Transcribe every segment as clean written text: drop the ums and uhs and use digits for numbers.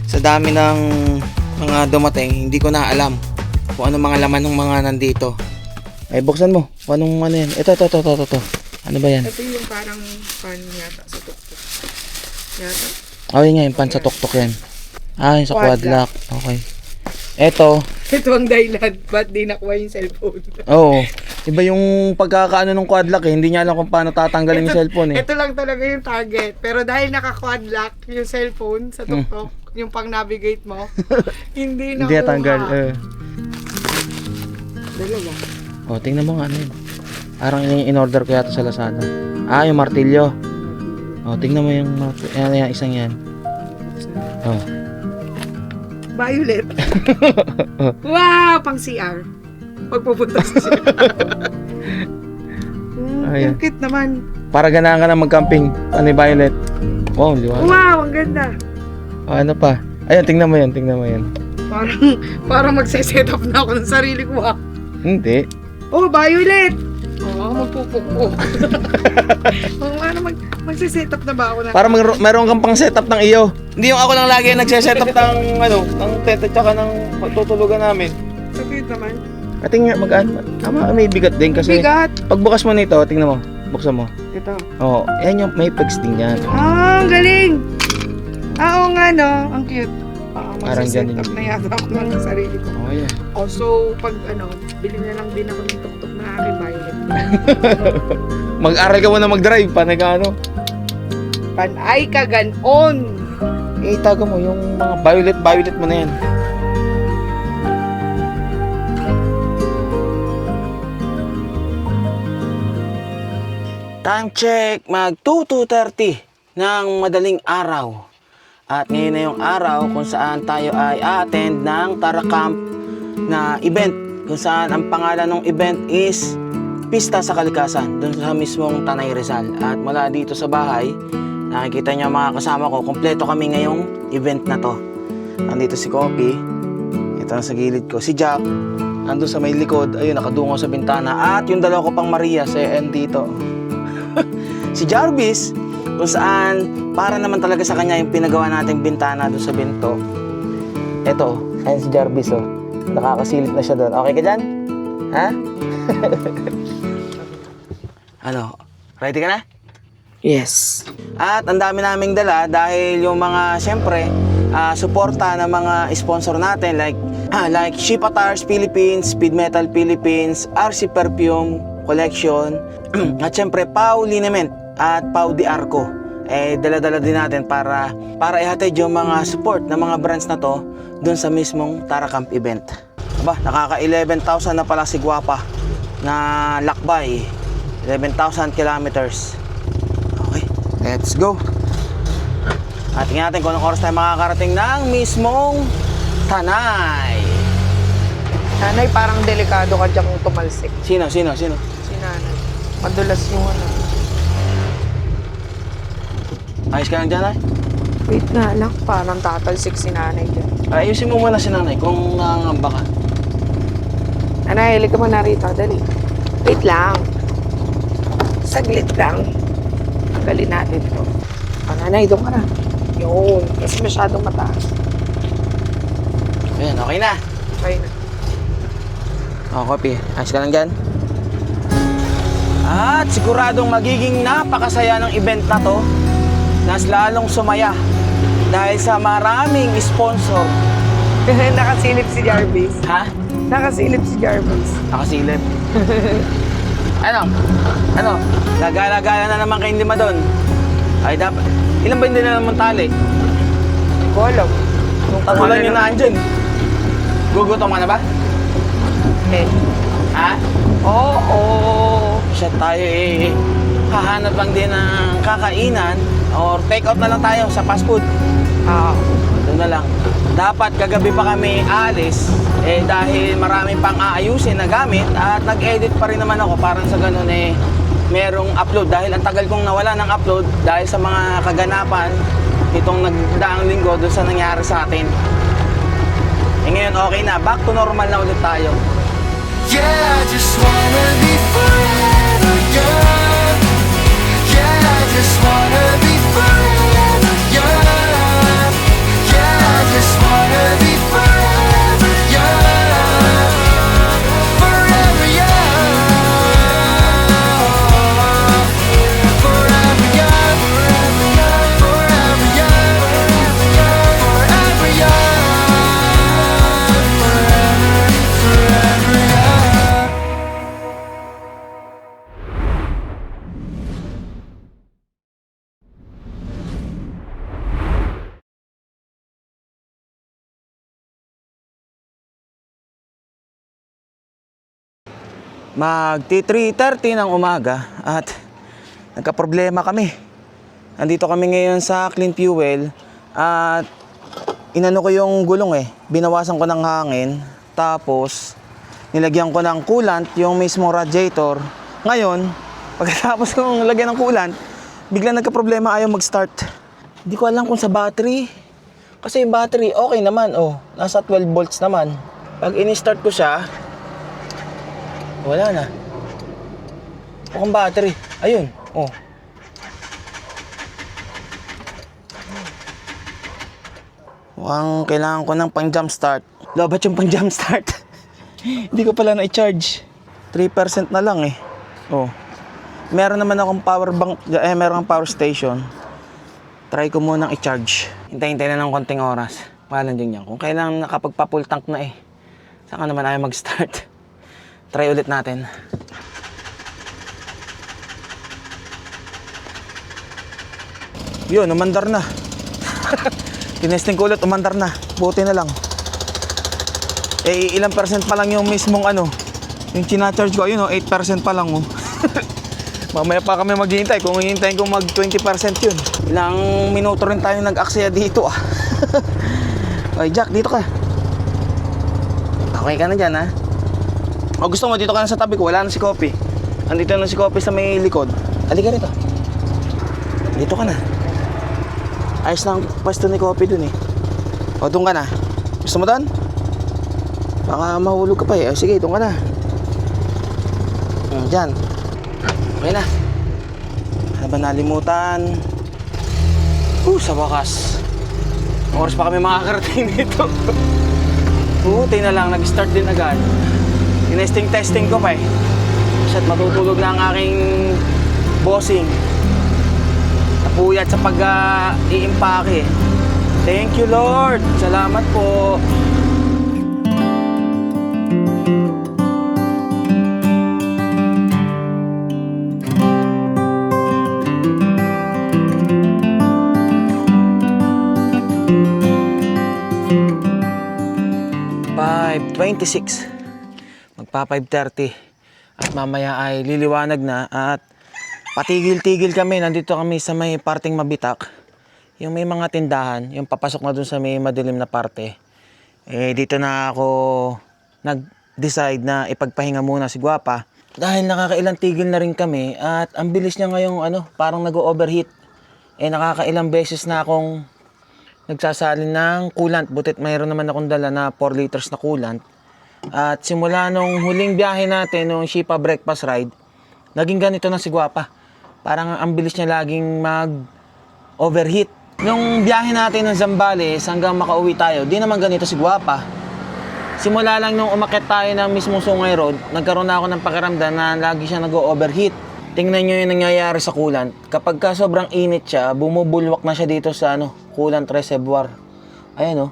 Sa dami ng mga dumating, hindi ko na alam kung ano mga laman ng mga nandito. Ay, buksan mo. Kung anong ano yan. Ito. Ano ba yan? Ito yung parang pan yata sa tuktok. Yata. Oh, yun nga, yung pan sa tuktok yan. Ah, yung sa quad lock. Okay. Ito. Ito ang dahilan. Ba't di nakuha yung cellphone? Oo. Iba yung pagkakaano ng quad lock eh. Hindi niya alam kung paano tatanggalin yung cellphone eh. Ito lang talaga yung target. Pero dahil naka-quad lock yung cellphone sa tuktok, yung pang-navigate mo, hindi nakuha. Hindi natanggal. Dalawa. Oh, tingnan mo nga ano yun. Parang yung in-order ko yata sa Lazada. Ah, yung martilyo. Oh, tingnan mo yung yan, isang yan. Oh. Violet. Wow! Pang CR. Pagpupunta sa CR. Ayan. Ang cute naman. Para ganahan ka na mag-camping. Ano yung Violet? Wow, liwanag. Wow! Ang ganda. Oh, ano pa? Ayan, tingnan mo yan. Parang magse-set up na ako ng sarili ko ha. Hindi. Oh, Violet! Oo, magpupukpuk. Ano, magse-set up na ba ako na? Para meron kang pang setup ng iyo. Hindi yung ako lang lagi nagse-setup ng ng tent at saka ng tutulugan namin. So cute naman. Ating magaan. Tama, may bigat din kasi. Bigat. Pagbukas mo nito, tingnan mo. Buksan mo. Ito. Oo, yan yung may pegs din yan. Ah, ang galing! Ah, oo nga no. Ang cute. Parang Magse-set ganun. up na yata ako ng sarili ko. Oh, yeah. Also, pag bili na lang din ako ng tuktok na aking Violet. Mag-aral ka muna mag-drive, panagano. Panay ka ganon! Eh, itago mo yung mga violet mo na yan. Time check, mag 2:30 ng madaling araw. At ngayon na yung araw kung saan tayo ay a-attend ng Tara Camp na event. Kung saan ang pangalan ng event is Pista sa Kalikasan, doon sa mismong Tanay Rizal. At mula dito sa bahay, nakikita niyo mga kasama ko, kompleto kami ngayong event na to. Nandito si Kopi, ito sa gilid ko. Si Jack, nandun sa may likod, ayun, nakadungo sa bintana. At yung dalawa ko pang Maria, si En dito. Si Jarvis, kung saan para naman talaga sa kanya yung pinagawa nating bintana doon sa binto. Eto, ayun si Jarvis oh. Nakakasilip na siya doon. Okay ka dyan? Ha? Ano? Ready ka na? Yes. At ang dami naming dala dahil yung mga, syempre, suporta ng mga sponsor natin like Ship Attires Philippines, Speed Metal Philippines, RC Perfume Collection, at syempre Pau Liniment at Pau Di Arco. Dala-dala din natin para ihatid yung mga support ng mga brands na to dun sa mismong Tara Camp event. Aba, nakaka 11,000 na pala si Guapa na lakbay. 11,000 kilometers. Okay, let's go. At tingnan natin kung anong oras tayo makakarating ng mismong Tanay. Nanay, parang delikado ka dyan kung tumalsik. Sino? Si nanay. Madulas yung Ayos ka lang dyan, ay? Wait nga lang, parang tatalsik si nanay dyan. Ayusin mo muna si nanay kung nangangamba ka. Nanay, hilig ka mo na rito. Dali. Wait lang. Saglit lang. Tanggalin natin ito. Nanay, doon ka na. Yun. Kasi masyadong mataas. Ayan, okay na. Okay na. Kopi. Ayos ka lang dyan. At siguradong magiging napakasaya ng event na to. Nas lalong sumaya dahil sa maraming sponsor. Nakasilip si Jarvis. Ha? Nakasilip si Jarvis. Nakasilip. Ano? Gagala-gala na naman kayong lima doon. Ay dapat. Ilan ba hindi na naman tali? Hindi ko alam. Tagulan nyo na andyan. Gugutom ka na ba? Ha? Oo. Siya tayo hahanap lang din ng kakainan or take out na lang tayo sa fast food. Doon na lang. Dapat kagabi pa kami aalis dahil marami pang aayusin na gamit at nag-edit pa rin naman ako parang sa ganun merong upload dahil ang tagal kong nawala ng upload dahil sa mga kaganapan itong nagdaang linggo doon sa nangyari sa atin. Ngayon okay na, back to normal na ulit tayo. Yeah, I just wanna be forever young. Yeah, I just wanna be forever young. Yeah, I just Magti 3:30 ng umaga at nagka-problema kami. Nandito kami ngayon sa Clean Fuel at inano ko yung gulong binawasan ko ng hangin, tapos nilagyan ko ng coolant yung mismo radiator. Ngayon, pagkatapos kong lagyan ng coolant, biglang nagka-problema, ayaw mag-start. Hindi ko alam kung sa battery. Kasi yung battery, okay naman, nasa 12 volts naman. Pag in-start ko siya, wala na. Mukhang battery. Ayun, mukhang kailangan ko ng pang-jump start. Lobat yung pang-jump start. Hindi ko pala na-charge. 3% na lang Meron naman akong power bank, meron akong power station. Try ko munang i-charge. Hintay-hintay na ng konting oras. Walang din yan. Kung kailangan nakapagpa-full tank na saka naman ayaw mag-start. Try ulit natin. Yun, umandar na. Tinesting ko ulit, umandar na. Buti na lang. Ilang percent pa lang yung mismong yung china-charge ko. Ayun 8% pa lang Mamaya pa kami maghihintay. Kung hihintayin ko mag 20% yun. Ilang minuto rin tayo nag-aksaya dito Okay, Jack, dito ka. Okay ka na dyan gusto mo dito ka na sa tabi ko, wala na si Kopi. Andito na si Kopi sa may likod. Halika rito. Dito ka na. Ayos lang pwesto ni Kopi dun doon ka na. Gusto mo doon? Baka mahulog ka pa sige, doon ka na. Dyan. Okay na. Ano ba nalimutan? Sa wakas. Oras pa kami makakarating dito. Buti na lang, nag-start din agad. Tinesting ko pa Shit, matutulog na ang aking bossing. Napuyat sa pag-iimpake. Thank you, Lord. Salamat po. Magpa 5:30 at mamaya ay liliwanag na at patigil-tigil kami. Nandito kami sa may parting Mabitak, yung may mga tindahan, yung papasok na dun sa may madilim na parte. Dito na ako nag-decide na ipagpahinga muna si Guapa dahil nakakailang tigil na rin kami at ang bilis niya ngayong parang nag-overheat. Nakakailang beses na akong nagsasalin ng coolant, butit mayroon naman akong dala na 4 liters na coolant. At simula nung huling biyahe natin, nung Shipa breakfast ride, naging ganito na si Guapa. Parang ang bilis niya laging mag-overheat. Nung biyahe natin ng Zambales hanggang makauwi tayo, di naman ganito si Guapa. Simula lang nung umakyat tayo ng mismong Sungay Road, nagkaroon na ako ng pakiramdam na lagi siya nag-overheat. Tingnan nyo yung nangyayari sa coolant. Kapag ka sobrang init siya, bumubulwak na siya dito sa coolant reservoir. Ayan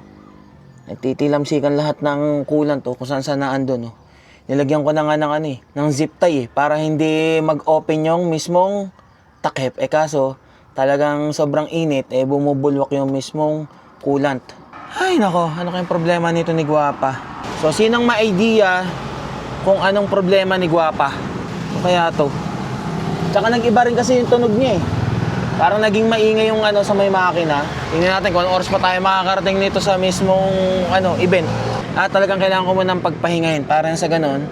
nagtitilamsikan lahat ng coolant kung saan na andun Nilagyan ko na nga ng zip tie para hindi mag-open yung mismong takip. Kaso talagang sobrang init bumubulwak yung mismong coolant. Ay nako, ano kayong problema nito ni Guapa? So sinong ma-idea kung anong problema ni Guapa? Ano kaya to? Tsaka nag-iba rin kasi yung tunog niya Parang naging maingay yung sa may makina. Tingnan natin kung anong oras pa tayo makakarating nito sa mismong event. At talagang kailangan ko munang pagpahingahin para sa ganon,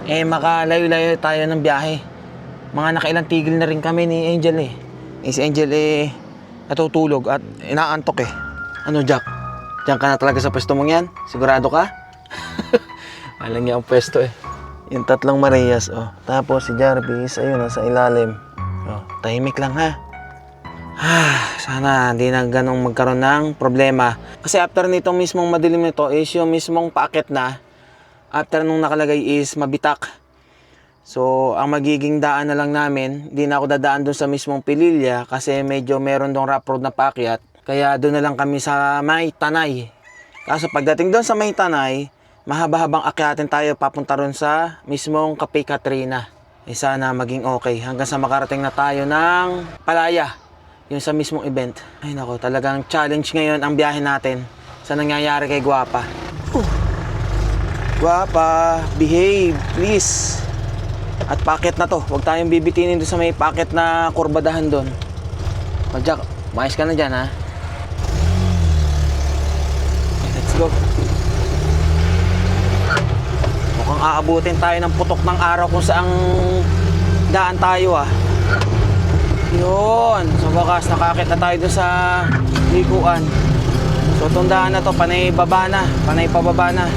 makalayo-layo tayo ng biyahe. Mga nakailang tigil na rin kami ni Angel Si Angel natutulog at inaantok Ano Jack? Diyan ka na talaga sa pwesto mong yan? Sigurado ka? Walang niya ang pwesto Yung tatlong Marias Tapos si Jarvis, ayun nasa ilalim. Tahimik lang sana hindi na ganong magkaroon ng problema. Kasi after nitong mismong madilim nito is yung mismong paakit na. After nung nakalagay is Mabitak. So, ang magiging daan na lang namin, hindi na ako dadaan doon sa mismong Pililya kasi medyo meron doon rough road na paakyat. Kaya doon na lang kami sa May Tanay. Kaso pagdating doon sa May Tanay, mahaba-habang akyatin tayo papunta ron sa mismong Cape Katrina. Sana maging okay hanggang sa makarating na tayo ng Palaya. Yung sa mismong event. Ay nako, talagang challenge ngayon ang biyahe natin sa nangyayari kay Guapa. Guapa, behave, please. At packet na to. Huwag tayong bibitinin doon sa may packet na kurbadahan doon. O Jack, maayos ka na dyan ha. Let's go. Mukhang aabutin tayo ng putok ng araw kung saang daan tayo ah. Yun. Sa wakas, nakakit na tayo doon sa likuan. So itong daan na to, panay baba na. Panay pababa na.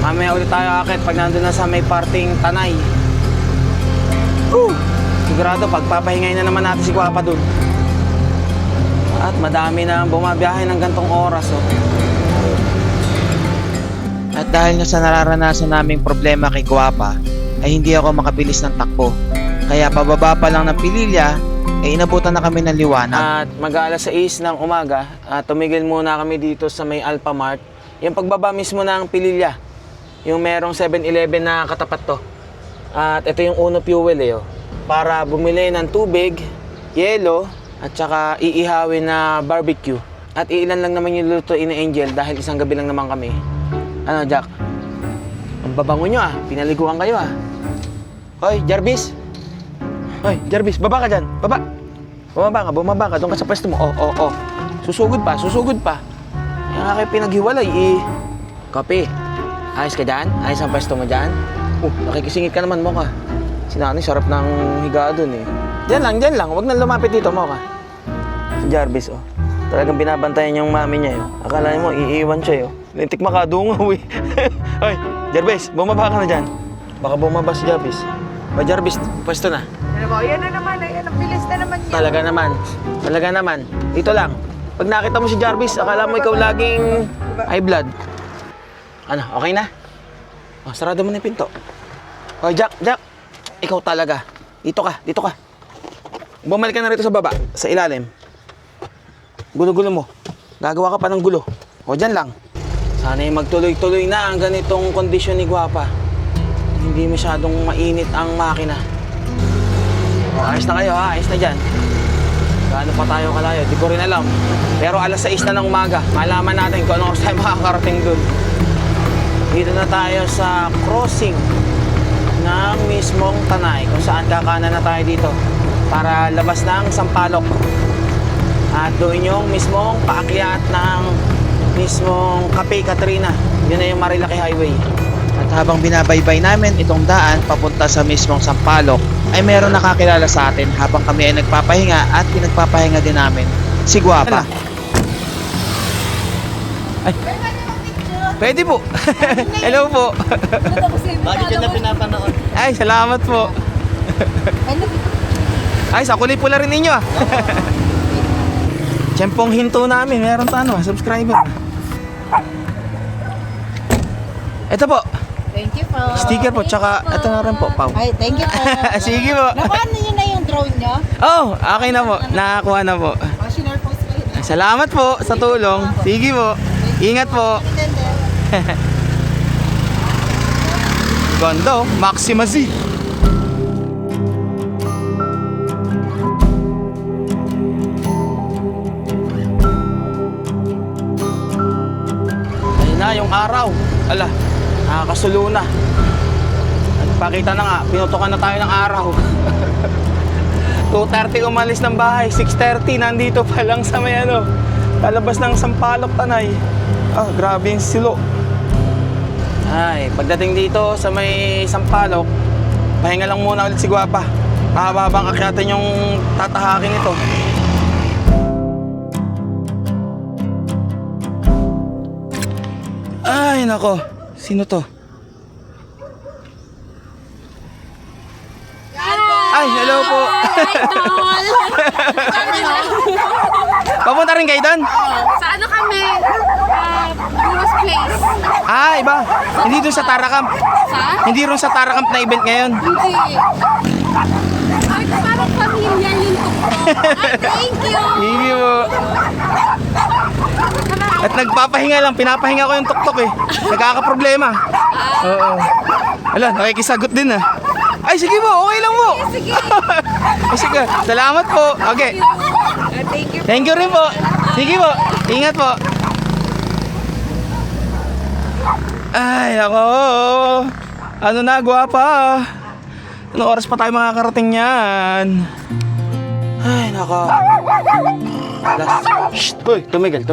Mamaya ulit tayo akit pag nandun na sa may parting Tanay. Sigurado pagpapahingay na naman natin si Guapa dun. At madami na bumabiyahe ng gantong oras oh. At dahil nga sa nararanasan naming problema kay Guapa ay hindi ako makabilis ng takbo. Kaya pababa pa lang ng Pililya ay inabutan na kami ng liwanag. At mag-aalas 6 ng umaga at tumigil muna kami dito sa may Alphamart. Yung pagbaba mismo ng Pililya, yung merong 7-Eleven na katapat to. At ito yung Uno Fuel eh oh. Para bumili ng tubig, yelo, at saka iihawin na barbecue. At iilan lang naman yung lulutuin ni Angel dahil isang gabi lang naman kami. Ano Jack? Ang babango nyo ah, pinaliguan kayo ah. Hoy, Jarvis! Hoy, Jarvis, baba ka dyan, baba! Bumaba ka, doon ka sa pwesto mo. Oh. Susugod pa. Yan nga kayo pinaghiwalay eh. Kape, ayos ka dyan? Ayos ang pwesto mo dyan? Nakikisingit ka naman mo ka. Si nanay, sarap ng higa doon eh. Diyan lang. Huwag nang lumapit dito mo ka. Si Jarvis, oh. Talagang binabantayan yung mami niya, oh. Akala mo, iiwan siya, oh. Lintik makadungaw, eh. Hoy, Jarvis, bumaba ka na dyan. Baka bumaba si Jarvis. O, Jarvis, pwesto na. Ano ba? Yan na naman. Ayan, ang bilis na naman yan. Talaga naman. Dito lang. Pag nakita mo si Jarvis, akala mo ikaw laging high blood. Ano, okay na? O, sarado mo na yung pinto. O, Jack. Ikaw talaga. Dito ka. Bumalik ka na rito sa baba, sa ilalim. Gulo-gulo mo. Gagawa ka pa ng gulo. O, dyan lang. Sana'y magtuloy-tuloy na ang ganitong kondisyon ni Guapa. Hindi masyadong mainit ang makina. O, ayos na kayo ha. Ayos na dyan. Gaano pa tayo kalayo? Di ko rin alam. Pero alas 6 na ng umaga. Malaman natin kung anong oras tayo makakarating dun. Dito na tayo sa crossing ng mismong Tanay. Kung saan kakanan na tayo dito. Para labas ng Sampaloc. At doon yung mismong paakyat ng mismong Cape Katrina. Yun na yung Marilaki Highway. At habang binabaybay namin itong daan papunta sa mismong Sampaloc, ay meron nakakilala sa atin habang kami ay nagpapahinga at pinagpapahinga din namin si Guapa. Ay, pwede po. Hello po. Bakit yun na pinapanood? Ay, salamat po. Ay, sa kulay pula rin ninyo ah. Tiyempong hinto namin, meron to subscriber. Ito po. Thank you po. Sticker po, tsaka ito na rin po, Pau. Ay, thank you po. Sige po. Nakuha niyo na yung drone niyo? Oh, okay na po. Nakakuha na po. Sinare post ko yun. Salamat po sa tulong. Sige po. Ingat po. Ganda, Maxima Z. Ayun na yung araw. Ala, nakakasulo na. Pakita na nga, pinutukan na tayo ng araw. 2:30 umalis ng bahay, 6:30 nandito pa lang sa may palabas ng Sampaloc, Tanay. Ah, grabe yung silo. Ay, pagdating dito sa may Sampaloc, pahinga lang muna ulit si Guapa. Mahababang akyatin yung tatahakin ito. Ay, nako. Sino to? Ay, hello po. Papunta rin kayo doon? Sa ano kami? Bumas Place. Ah, iba. Hindi doon sa Taracamp. Sa? Hindi rin sa Taracamp na event ngayon. Hindi. Ay, parang pamilya yung tuktok. Ay, thank you. Hindi mo. At nagpapahinga lang, pinapahinga ko yung tuktok eh. Nagkakaproblema. Oo. Ala, nakikisagot din ah. Ay, sige po, okay lang po. Sige. Ay, sige, salamat po. Okay. Thank you. Thank you rin po. Sige po, ingat po. Ay, ako. Ano na, Guapa. Ano oras pa tayo makakarating yan? Ay, naka. Shh! Hoy, tumigil.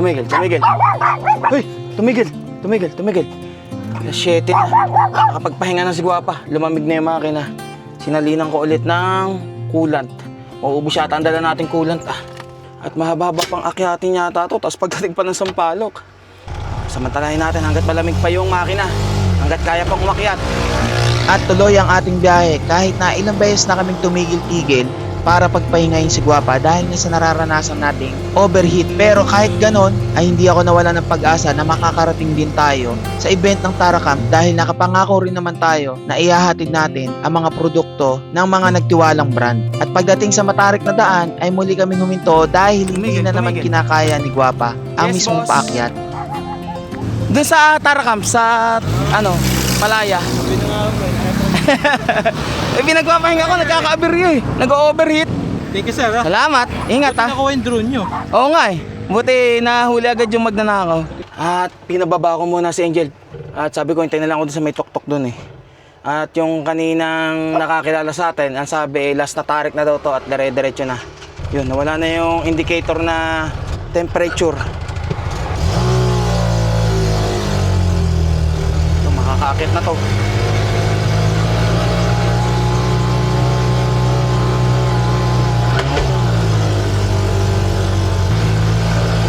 Hoy, tumigil. Alas 7 na. Nakapagpahinga na si Guwapa. Lumamig na yung makina. Sinalinan ko ulit ng coolant. Mauubos yata ang dala nating coolant At mahaba pang akyatin yata to. Tapos pagdating pa ng Sampaloc. Samantalahin natin hanggat malamig pa yung makina. Hanggat kaya pang umakyat. At tuloy ang ating biyahe kahit na ilang beses na kaming tumigil-tigil para pagpahingayin si Guwapa dahil nga sa nararanasan nating overheat. Pero kahit ganon ay hindi ako nawala ng pag-asa na makakarating din tayo sa event ng Taracamp dahil nakapangako rin naman tayo na ihahatid natin ang mga produkto ng mga nagtiwalang brand. At pagdating sa matarik na daan ay muli kaming huminto dahil hindi na naman kinakaya ni Guwapa ang Yes, mismong boss. paakyat. Doon sa Taracamp, sa Malaya. Pinagpapahinga ko, nagkaka-aberyo Nag-overheat. Thank you, sir. Salamat. Ingat Nakuha yung drone nyo. Oo nga Buti nahuli agad yung magnanakaw. At pinababa ko muna si Angel. At sabi ko, hintayin na lang ako doon sa may tok-tok doon At yung kaninang nakakilala sa atin, ang sabi last na tarik na daw to at dire-diretso na. Yun, nawala na yung indicator na temperature. Ito, makakakit na to.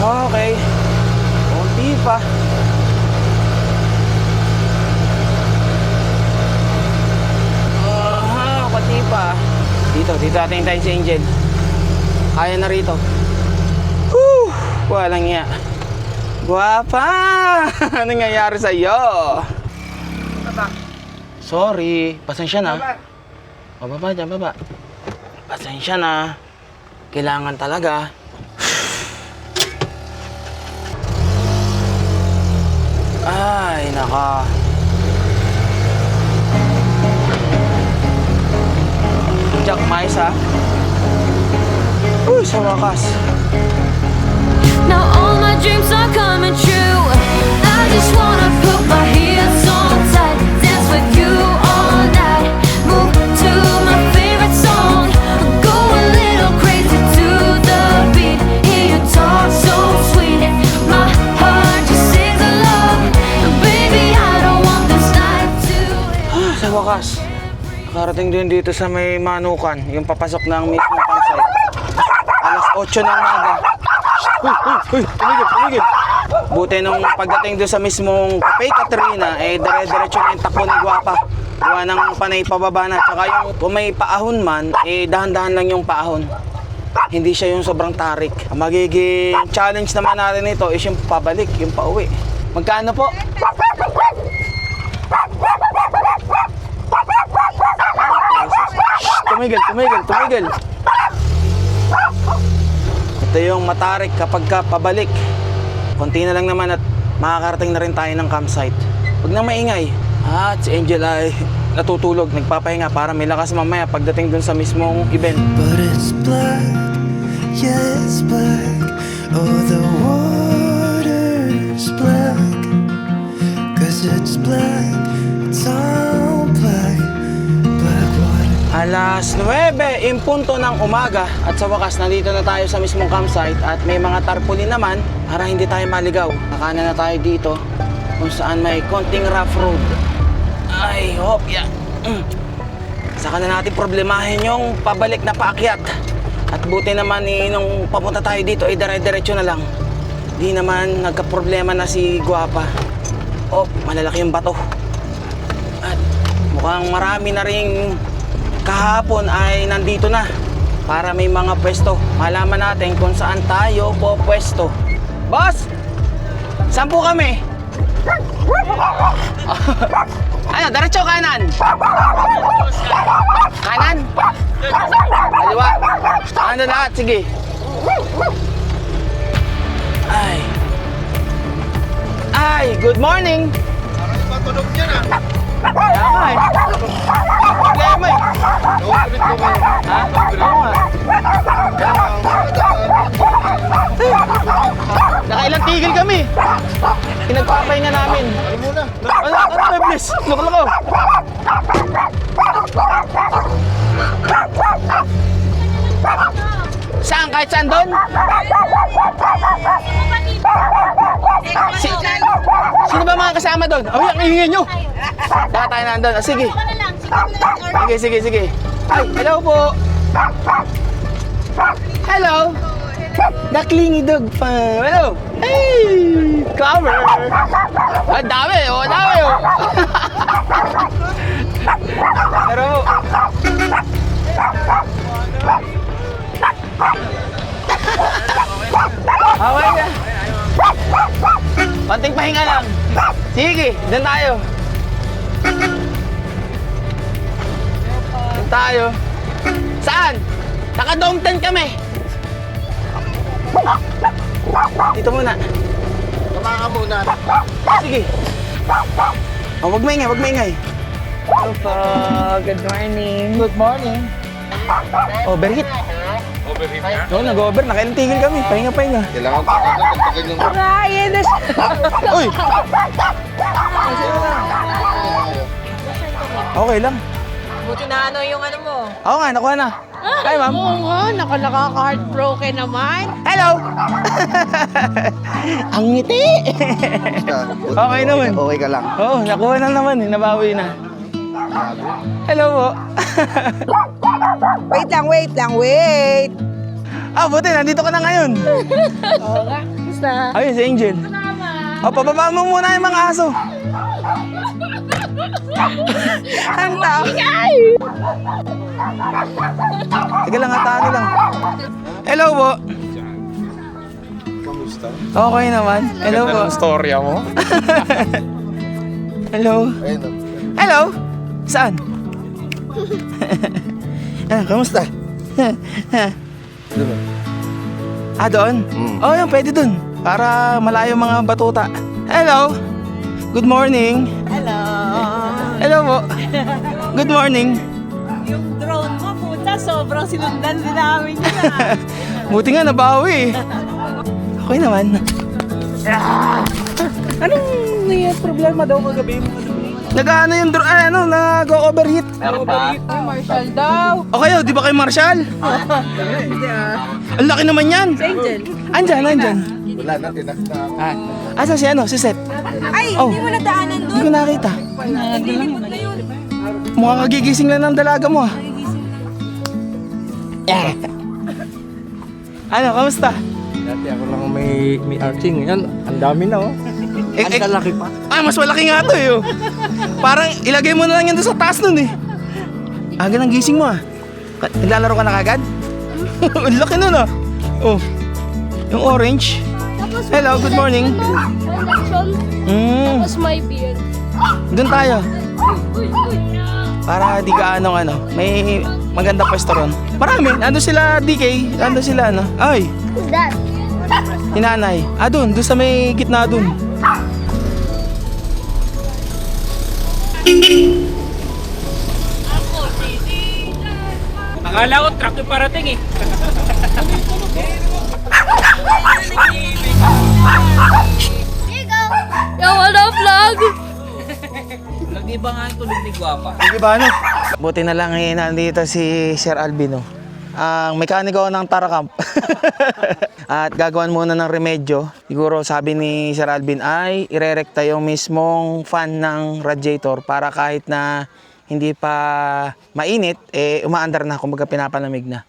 Okay. Konti pa. Konti pa. Dito natin tayo si Angel. Kaya na rito. Whew! Walang iya. Guwapa! Anong nangyayari sa'yo? Sorry. Pasensya na. Baba dyan, baba. Pasensya na. Kailangan talaga. Ay, naka. Jack mais Uy, sa wakas. Now all my dreams are coming true. I just wanna put my heels on tight, dance with you all night, move to my favorite song, go a little crazy to the beat. Hear you talk so sweet, my heart just sings along. Baby, I don't want this night to end. Sa wakas. Nakarating din dito sa may Manukan, yung papasok ng mismong campsite. Alas 8 ng umaga. Uy, tumigil. Buti nung pagdating doon sa mismong Cafe Caterina, dire-diretso na yung takbo ni Guwapa. Gawa ng panay pababa na. Tsaka yung kung may paahon man, dahan-dahan lang yung paahon. Hindi siya yung sobrang tarik. Ang magiging challenge naman natin ito is yung pabalik, yung pauwi. Magkano po? Tumigil. Ito yung matarik kapag pabalik. Konti na lang naman at makakarating na rin tayo ng campsite. Huwag na maingay. At si Angel ay natutulog, nagpapahinga para may lakas mamaya pagdating dun sa mismong event. But it's black, yeah it's black. Oh, the water's black. Cause it's black, it's all black. Black water. Alas 9, impunto ng umaga at sa wakas nandito na tayo sa mismong campsite at may mga tarpaulin naman para hindi tayo maligaw. Nakanan na tayo dito kung saan may konting rough road. Ay, hopya. Saka na natin problemahin yung pabalik na paakyat. At buti naman nung papunta tayo dito ay dire-diretso na lang. Di naman nagka-problema na si Guwapa. Malalaki yung bato. At mukhang marami na ring kahapon ay nandito na para may mga pwesto. Malaman natin kung saan tayo po pwesto. Boss! Saan po kami? Ano, diretso kanan? Kanan? Kaliwa? Ano lahat? Sige. Ay, good morning! Matunog yan Kaya nga problema Ha? Oo nga. Nakailang tigil kami. Pinagpapahinga namin. Ano, please? Loko. Saan? Kahit saan doon? Sino ba mga kasama doon? Ay, ang ingay nyo! Baka tayo nandun. Ah, sige. Sige. Ay, hello po. Hello. The clingy dog pa. Hello. Hey, cover. Ang dami, oh. Pero, okay na. Konting pahinga lang. Sige, dun tayo. Dun tayo. Saan? Naka-dome tent kami. Dito muna. Tama ka muna. Sige. Oh, wag maingay. Opo, good morning. Good morning. Overheat. Overheat na? Oo, nag-over. Nakailang tigil kami. Pahinga. Kailangan pa ka na pagtagal yung... Ryan na siya. Uy! Okay lang. Buti na ano yung ano mo. Oo nga, nakuha na. Hi, ma'am. Oo nga, nakaka-heartbroken naman. Hello! Ang ngiti! Okay naman. Okay ka lang. Oo, nakuha na naman eh. Nabawi na. Hello po. Wait lang. Ah, buti. Nandito ka na ngayon. Oo nga, basta. Ayun, si Angel. O, pababa mo muna yung mga aso. Ang tao. Teka lang, hataan lang. Hello po. Kamusta? Okay naman. Hello po. storya mo? Hello. Hello. Saan? Kamusta? Doon? Oo, yun, pwede dun. Para malayo mga batuta. Hello. Good morning. Hello po. Good morning. Yung drone mo, puta, sobrang sinundan din namin yun ah. Buti nga nabawi. Okay naman. Anong problema daw kagabi mo? Nag-ano yung nag-overheat. Marshall daw. O kayo, di ba kayo Marshall? Ang laki naman yan. Angel. Andyan. Wala na, tinakta. Asa si Seth? Ay, Oh. hindi mo nadaanan Hindi doon. ko nakita. Mukhang kagigising lang ng dalaga mo ah. Ano, kamusta? Dati ako lang may arching. Yan, ang dami na oh. Ang kalaki pa. Mas malaki nga to eh. Oh. Parang ilagay mo na lang yan doon sa taas nun eh. Aga ng gising mo ah. Naglalaro ka na kagad? Ang laki nun ah. Oh. Yung orange. Hello, good morning. Tapos my beard. Doon tayo. Para di ka may maganda pwesto ron. Marami. Ando sila DK. Ando sila Ay, Who's that? hinanay. Doon sa may gitna doon. Akala ko truck yung parating eh. Yo, what up, vlog? Nag-iba nga ang tulog ni Guapa. Sige ba Buti na lang nandito si Sir Albino. Ang mekaniko ng Taracamp. At gagawan muna ng remedyo. Siguro sabi ni Sir Alvin ay irerekta yung mismong fan ng radiator para kahit na hindi pa mainit, umaandar na, kumbaga pinapalamig na.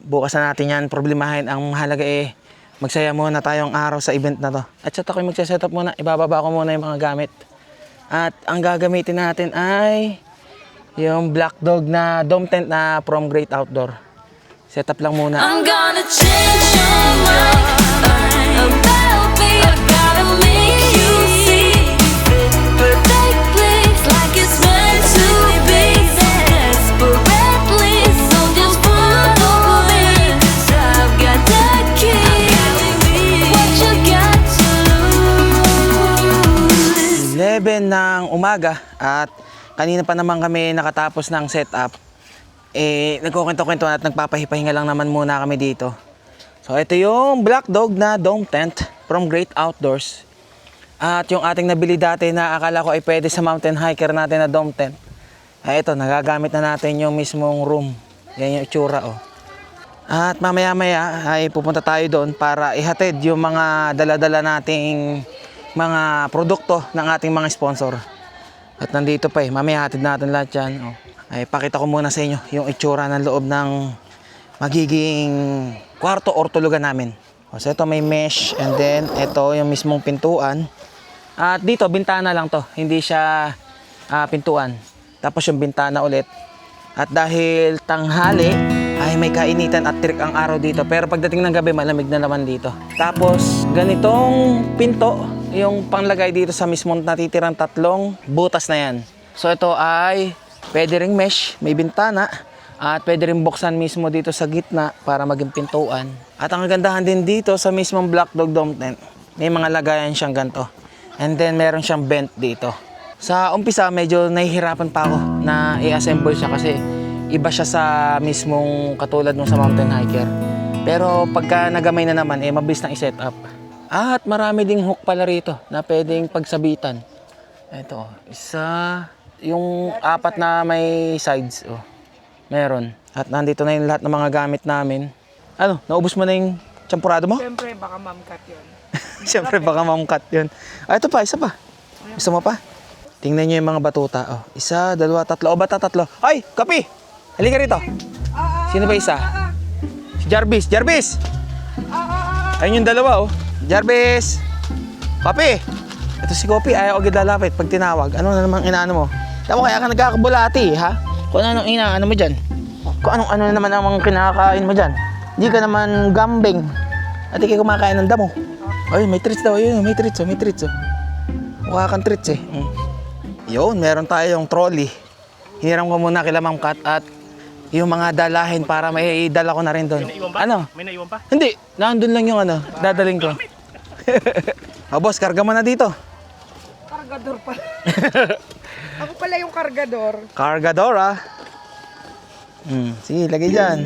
Bukas na natin yan problemahin. Ang mahalaga magsaya muna tayong araw sa event na to. At sa ako'y magsaset up muna, ibababa ko muna yung mga gamit. At ang gagamitin natin ay yung Black Dog na dome tent na from Great Outdoor. Set up lang muna. I'm gonna change your mind. Baby, I gotta make you see perfectly, like it's meant to be. Desperately, so just follow me. 'Cause I've got the key. What you got to lose? 11 ng umaga at kanina pa naman kami nakatapos ng setup. Nagkukwento-kwento at nagpapahipahinga lang naman muna kami dito. So ito yung Black Dog na dome tent from Great Outdoors. At yung ating nabili dati na akala ko ay pwede sa mountain hiker natin na dome tent. Ay, ito, nagagamit na natin yung mismong room. Yan yung itsura, oh. At mamaya-maya ay pupunta tayo doon para ihatid yung mga dala-dala nating mga produkto ng ating mga sponsor. At nandito pa eh, mamaya hatid natin lahat yan. Oh. Ay, pakita ko muna sa inyo yung itsura ng loob ng magiging kwarto or tulugan namin. So ito may mesh and then ito yung mismong pintuan. At dito bintana lang to, hindi siya pintuan. Tapos yung bintana ulit. At dahil tanghali ay may kainitan at tirik ang araw dito. Pero pagdating ng gabi malamig na naman dito. Tapos ganitong pinto yung panglagay dito sa mismong natitirang 3 butas na yan. So ito ay pwede ring mesh, may bintana. At pwede rin buksan mismo dito sa gitna para maging pintuan. At ang kagandahan din dito sa mismong Black Dog Dome tent, may mga lagayan siyang ganito. And then meron siyang vent dito. Sa umpisa medyo nahihirapan pa ako na i-assemble siya kasi iba siya sa mismong katulad nung sa mountain hiker. Pero pagka nagamay na naman, mabilis na i-set up. At marami ding hook pala rito na pwedeng pagsabitan. Ito, isa, yung 4 na may sides. Oh. Meron. At nandito na yung lahat ng mga gamit namin. Ano, naubos mo na yung champurado mo? Siyempre, baka mamkat yun. Siyempre, baka mamkat yun. Ah, ito pa, isa pa. Gusto mo pa? Tingnan nyo yung mga batuta. Oh, 1, 2, 3. O, bata 3. Ay, kapi! Halika rito. Sino ba isa? Si Jarvis. Jarvis! Ayun yung 2, oh. Jarvis! Kapi! Ito si Kopi, ayaw agad lalapit pag tinawag. Ano na namang inaano mo? Tama, kaya ka nagkakabulati, ha? Kung ano inaano mo dyan. Kung ano naman ang kinakain mo dyan. Hindi ka naman gambing. At ikay kumakain ng damo. Ay, may treats daw. Ayun, may treats, oh. May treats, oh. Mukha kang treats, eh. Yun, meron tayong trolley. Hiniram ko muna kila Ma'am Kat at yung mga dalahin para may dala ko na rin doon. Ano? May naiwan pa? Hindi, nandun lang yung ano, dadaling ko. Oh, boss, karga mo na dito. Kargador pala. Ako pala yung kargador. Cargador, ah. Sige, lagay dyan.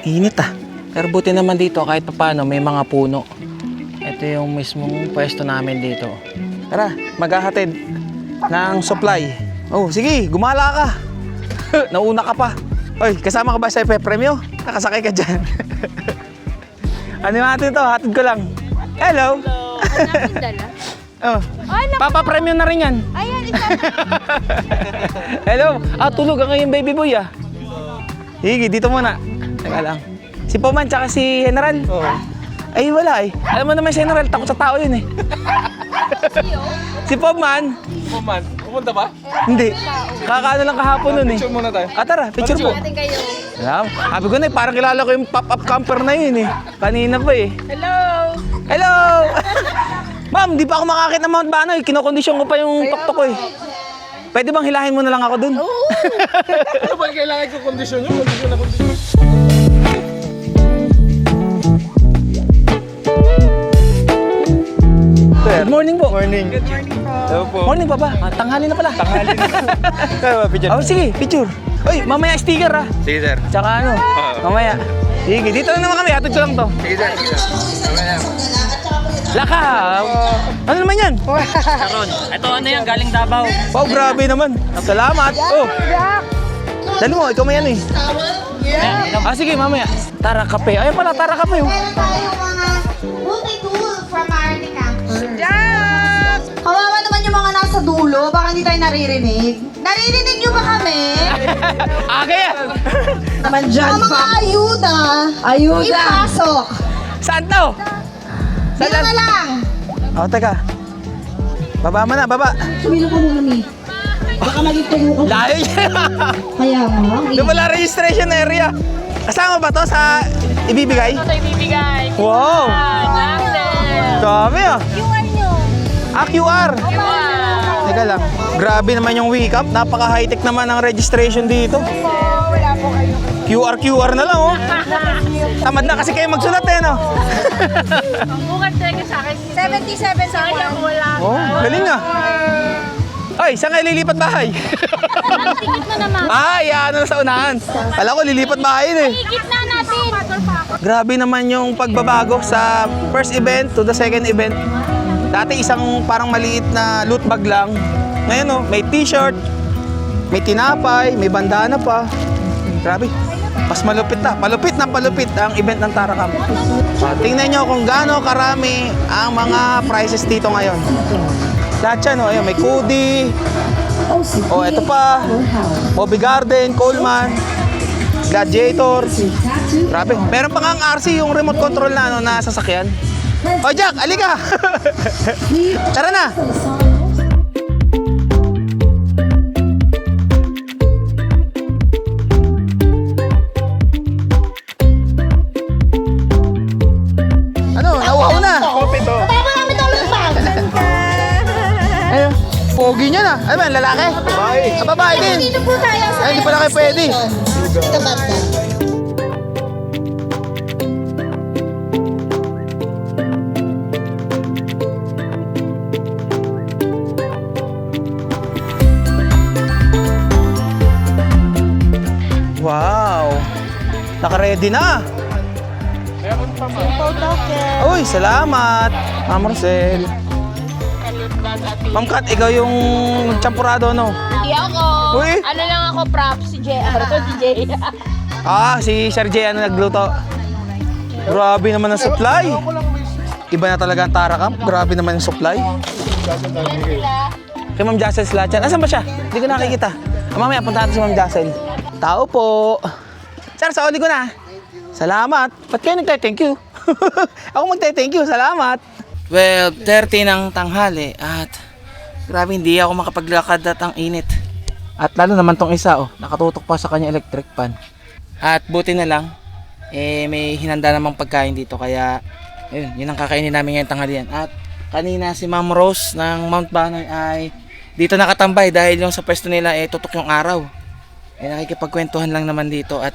Init, ah. Pero buti naman dito, kahit paano, may mga puno. Ito yung mismong pwesto namin dito. Tara, maghahatid ng supply. Oh, sige, gumala ka. Nauna ka pa. Oy, kasama ka ba sa premyo? Nakasakay ka dyan. Ano natin to? Hatid ko lang. Hello. Hanapin dala. Oh. Papa-premyo na rin yan. Ayan, isa. Hello. Tulog ang ngayon baby boy, ah. Sige, dito muna. Teka lang. Si Poman tsaka si General. Oo. Ay, wala eh. Alam mo naman si General, takot sa tao yun eh. Si Poman. Puman, pumunta ba? Hindi. Kakaano lang kahapon nun eh. Picture muna tayo. Tara, picture po. Natin kayo. Alam, sabi ko na eh, parang kilala ko yung pop-up camper na yun eh. Kanina pa eh. Hello! Hello! Ma'am, di pa ako makakit ng Mount Banoy. Kinokondisyon ko pa yung tuktok ko eh. Pwede bang hilahin mo na lang ako dun? Ano ba kailangan ko kondisyon yun? Kondisyon na kondisyon. Good morning po. Morning. Good morning po. Hello po. Morning pa ba? Tanghali na pala. Tanghali na. Picture. Oh, sige, picture. Oy, mamaya sticker ah. Sige, sir. Tsaka ano, mamaya. Sige, dito na naman kami. Hatid ko lang to. Sige, sir. Lakaw! Ano naman yan? Sharon, ito ano yan, galing Davao. Wow, grabe naman. Salamat. Oh. Dali mo, ikaw may ano eh. Ah, sige, mamaya. Tara kape. Ayun pala, Tara kape. Oh. Tayo mga multi-tool from RD Campus. Jack! Kawawa naman yung mga nasa dulo, baka hindi tayo naririnig. Naririnig nyo ba kami? Kaya. Naman dyan, mga ayuda. Ayuda. Ipasok. Saan to? Dito na lang. Oh, teka. Baba mo na, baba. Sumilo ka muna, Mi. Baka maging tuyo ka. Layo niya. Kaya nga. Doon pala registration area. Kasama ba to sa ibibigay? Ito ibibigay. Wow! Dami ah. QR nyo. QR. Teka lang. Grabe naman yung wake up. Napaka high-tech naman ang registration dito. Wala po kayo. QR na lang oh. Tamad na kasi kayo magsulat eh no. Ang bukat talaga sa akin. 77 sa Sayang wala. Oh, galing ah. Ay, saan kayo lilipat bahay? Tikit na naman. Ano na sa unahan. Kala ko lilipat bahay na eh. Tikit na natin. Grabe naman yung pagbabago sa first event to the second event. Dati isang parang maliit na loot bag lang. Ngayon oh, may t-shirt, may tinapay, may bandana pa. Grabe. Mas malupit ang event ng Taracam. Tingnan nyo kung gaano karami ang mga prices dito ngayon. Lahat yan, ayun, may Kudi. Ito pa. Bobby Garden, Coleman, Gladiator. Grabe. Meron pa nga ang RC, yung remote control na, na sasakyan. Jack, alika! Tara na! Nauhaw na. Tama namin ito ulit pa. Ayun. Pogi niya na. Ano ba, lalaki? Babae. Babae din. Dito po tayo sa Ay, hindi pala kayo pwede. Ito ba? Wow. Naka-ready na. Uy, salamat. Ma'am Rosel. Ma'am Kat, ikaw yung champurado, no? Hindi ako. Uy. Ano lang ako, props. Si JR to, DJ. Si Sir J, nagluto. Grabe naman ang supply. Iba na talaga ang Taracam. Grabe naman yung supply. Kay Ma'am Jacel Slachan. Asan ba siya? Hindi ko nakikita. Mamaya, punta natin si Ma'am Jacel. Tao po. Sir, sauli ko na. Salamat. Ba't kayo nagtay-thank you? Ako magtay-thank you. Salamat. Well, 30 ng tanghali at grabe hindi ako makapaglakad at ang init. At lalo naman tong isa, nakatutok pa sa kanya electric fan. At buti na lang, may hinanda namang pagkain dito kaya yun ang kakainin namin ngayong tanghalian. At kanina si Ma'am Rose ng Mount Banoy ay dito nakatambay dahil yung sa pwesto nila tutok yung araw. Nakikipagkwentuhan lang naman dito at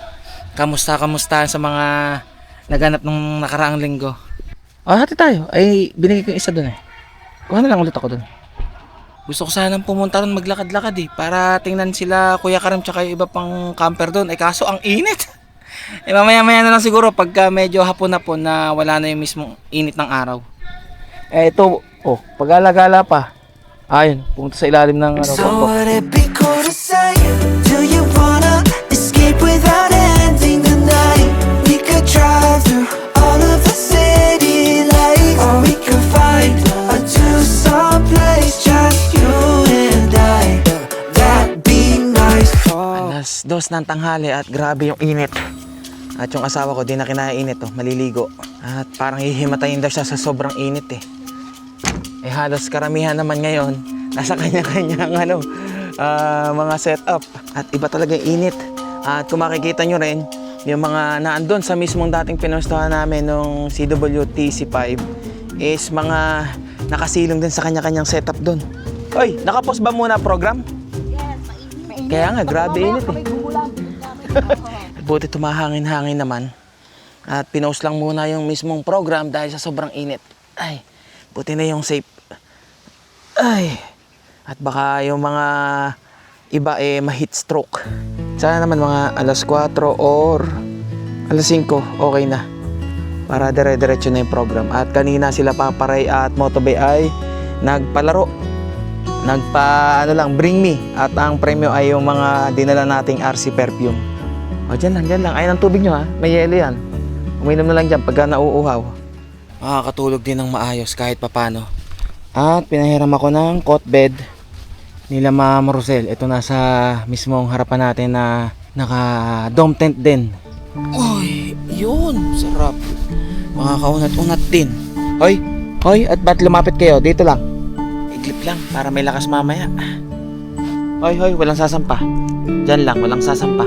kamusta sa mga naganap nung nakaraang linggo. Hati tayo. Ay, binigay ko yung isa dun Kuha na lang ulit ako dun. Gusto ko sanang pumunta ron maglakad-lakad para tingnan sila Kuya Karim tsaka yung iba pang camper dun. Kaso ang init. Mamaya-maya na lang siguro pagka medyo hapon-hapon na wala na yung mismong init ng araw. Ito, pag-alagala pa. Ayun, pumunta sa ilalim ng So would it be cool to say, do you wanna escape without ending the night? We could drive through all of the city lights, or we could find a two-song place, just you and I. That'd be nice. Alas 2 ng tanghali at grabe yung init. At yung asawa ko di na kinakainit maliligo. At parang hihimatayin daw siya sa sobrang init halos karamihan naman ngayon nasa kanya-kanyang mga setup. At iba talaga yung init. At kung makikita nyo rin, yung mga naandun sa mismong dating pinustahan namin nung CWTC5 is mga nakasilong din sa kanya-kanyang setup dun. Oy, nakapos ba muna program? Yes, kaya nga, grabe init Buti tumahangin-hangin naman. At pinost lang muna yung mismong program dahil sa sobrang init. Ay, buti na yung safe. Ay, at baka yung mga iba ma-heat stroke. Sana naman mga alas 4 or alas 5, okay na. Para dire-diretso na yung program. At kanina sila Paparay at Motobay ay nagpalaro. Bring me. At ang premyo ay yung mga dinala nating RC perfume. Dyan lang. Ayun ang tubig nyo may yelo yan. Uminom na lang dyan pagka nauuhaw. Makakatulog din ng maayos kahit papano. At pinahiram ako ng cot bed nila Ma'am Rosel. Ito nasa mismong harapan natin na naka-dome tent din. Uy, yun. Sarap. Makakaunat-unat din. Hoy, at ba't lumapit kayo? Dito lang. Iglip lang para may lakas mamaya. Hoy, walang sasampa. Diyan lang, walang sasampa.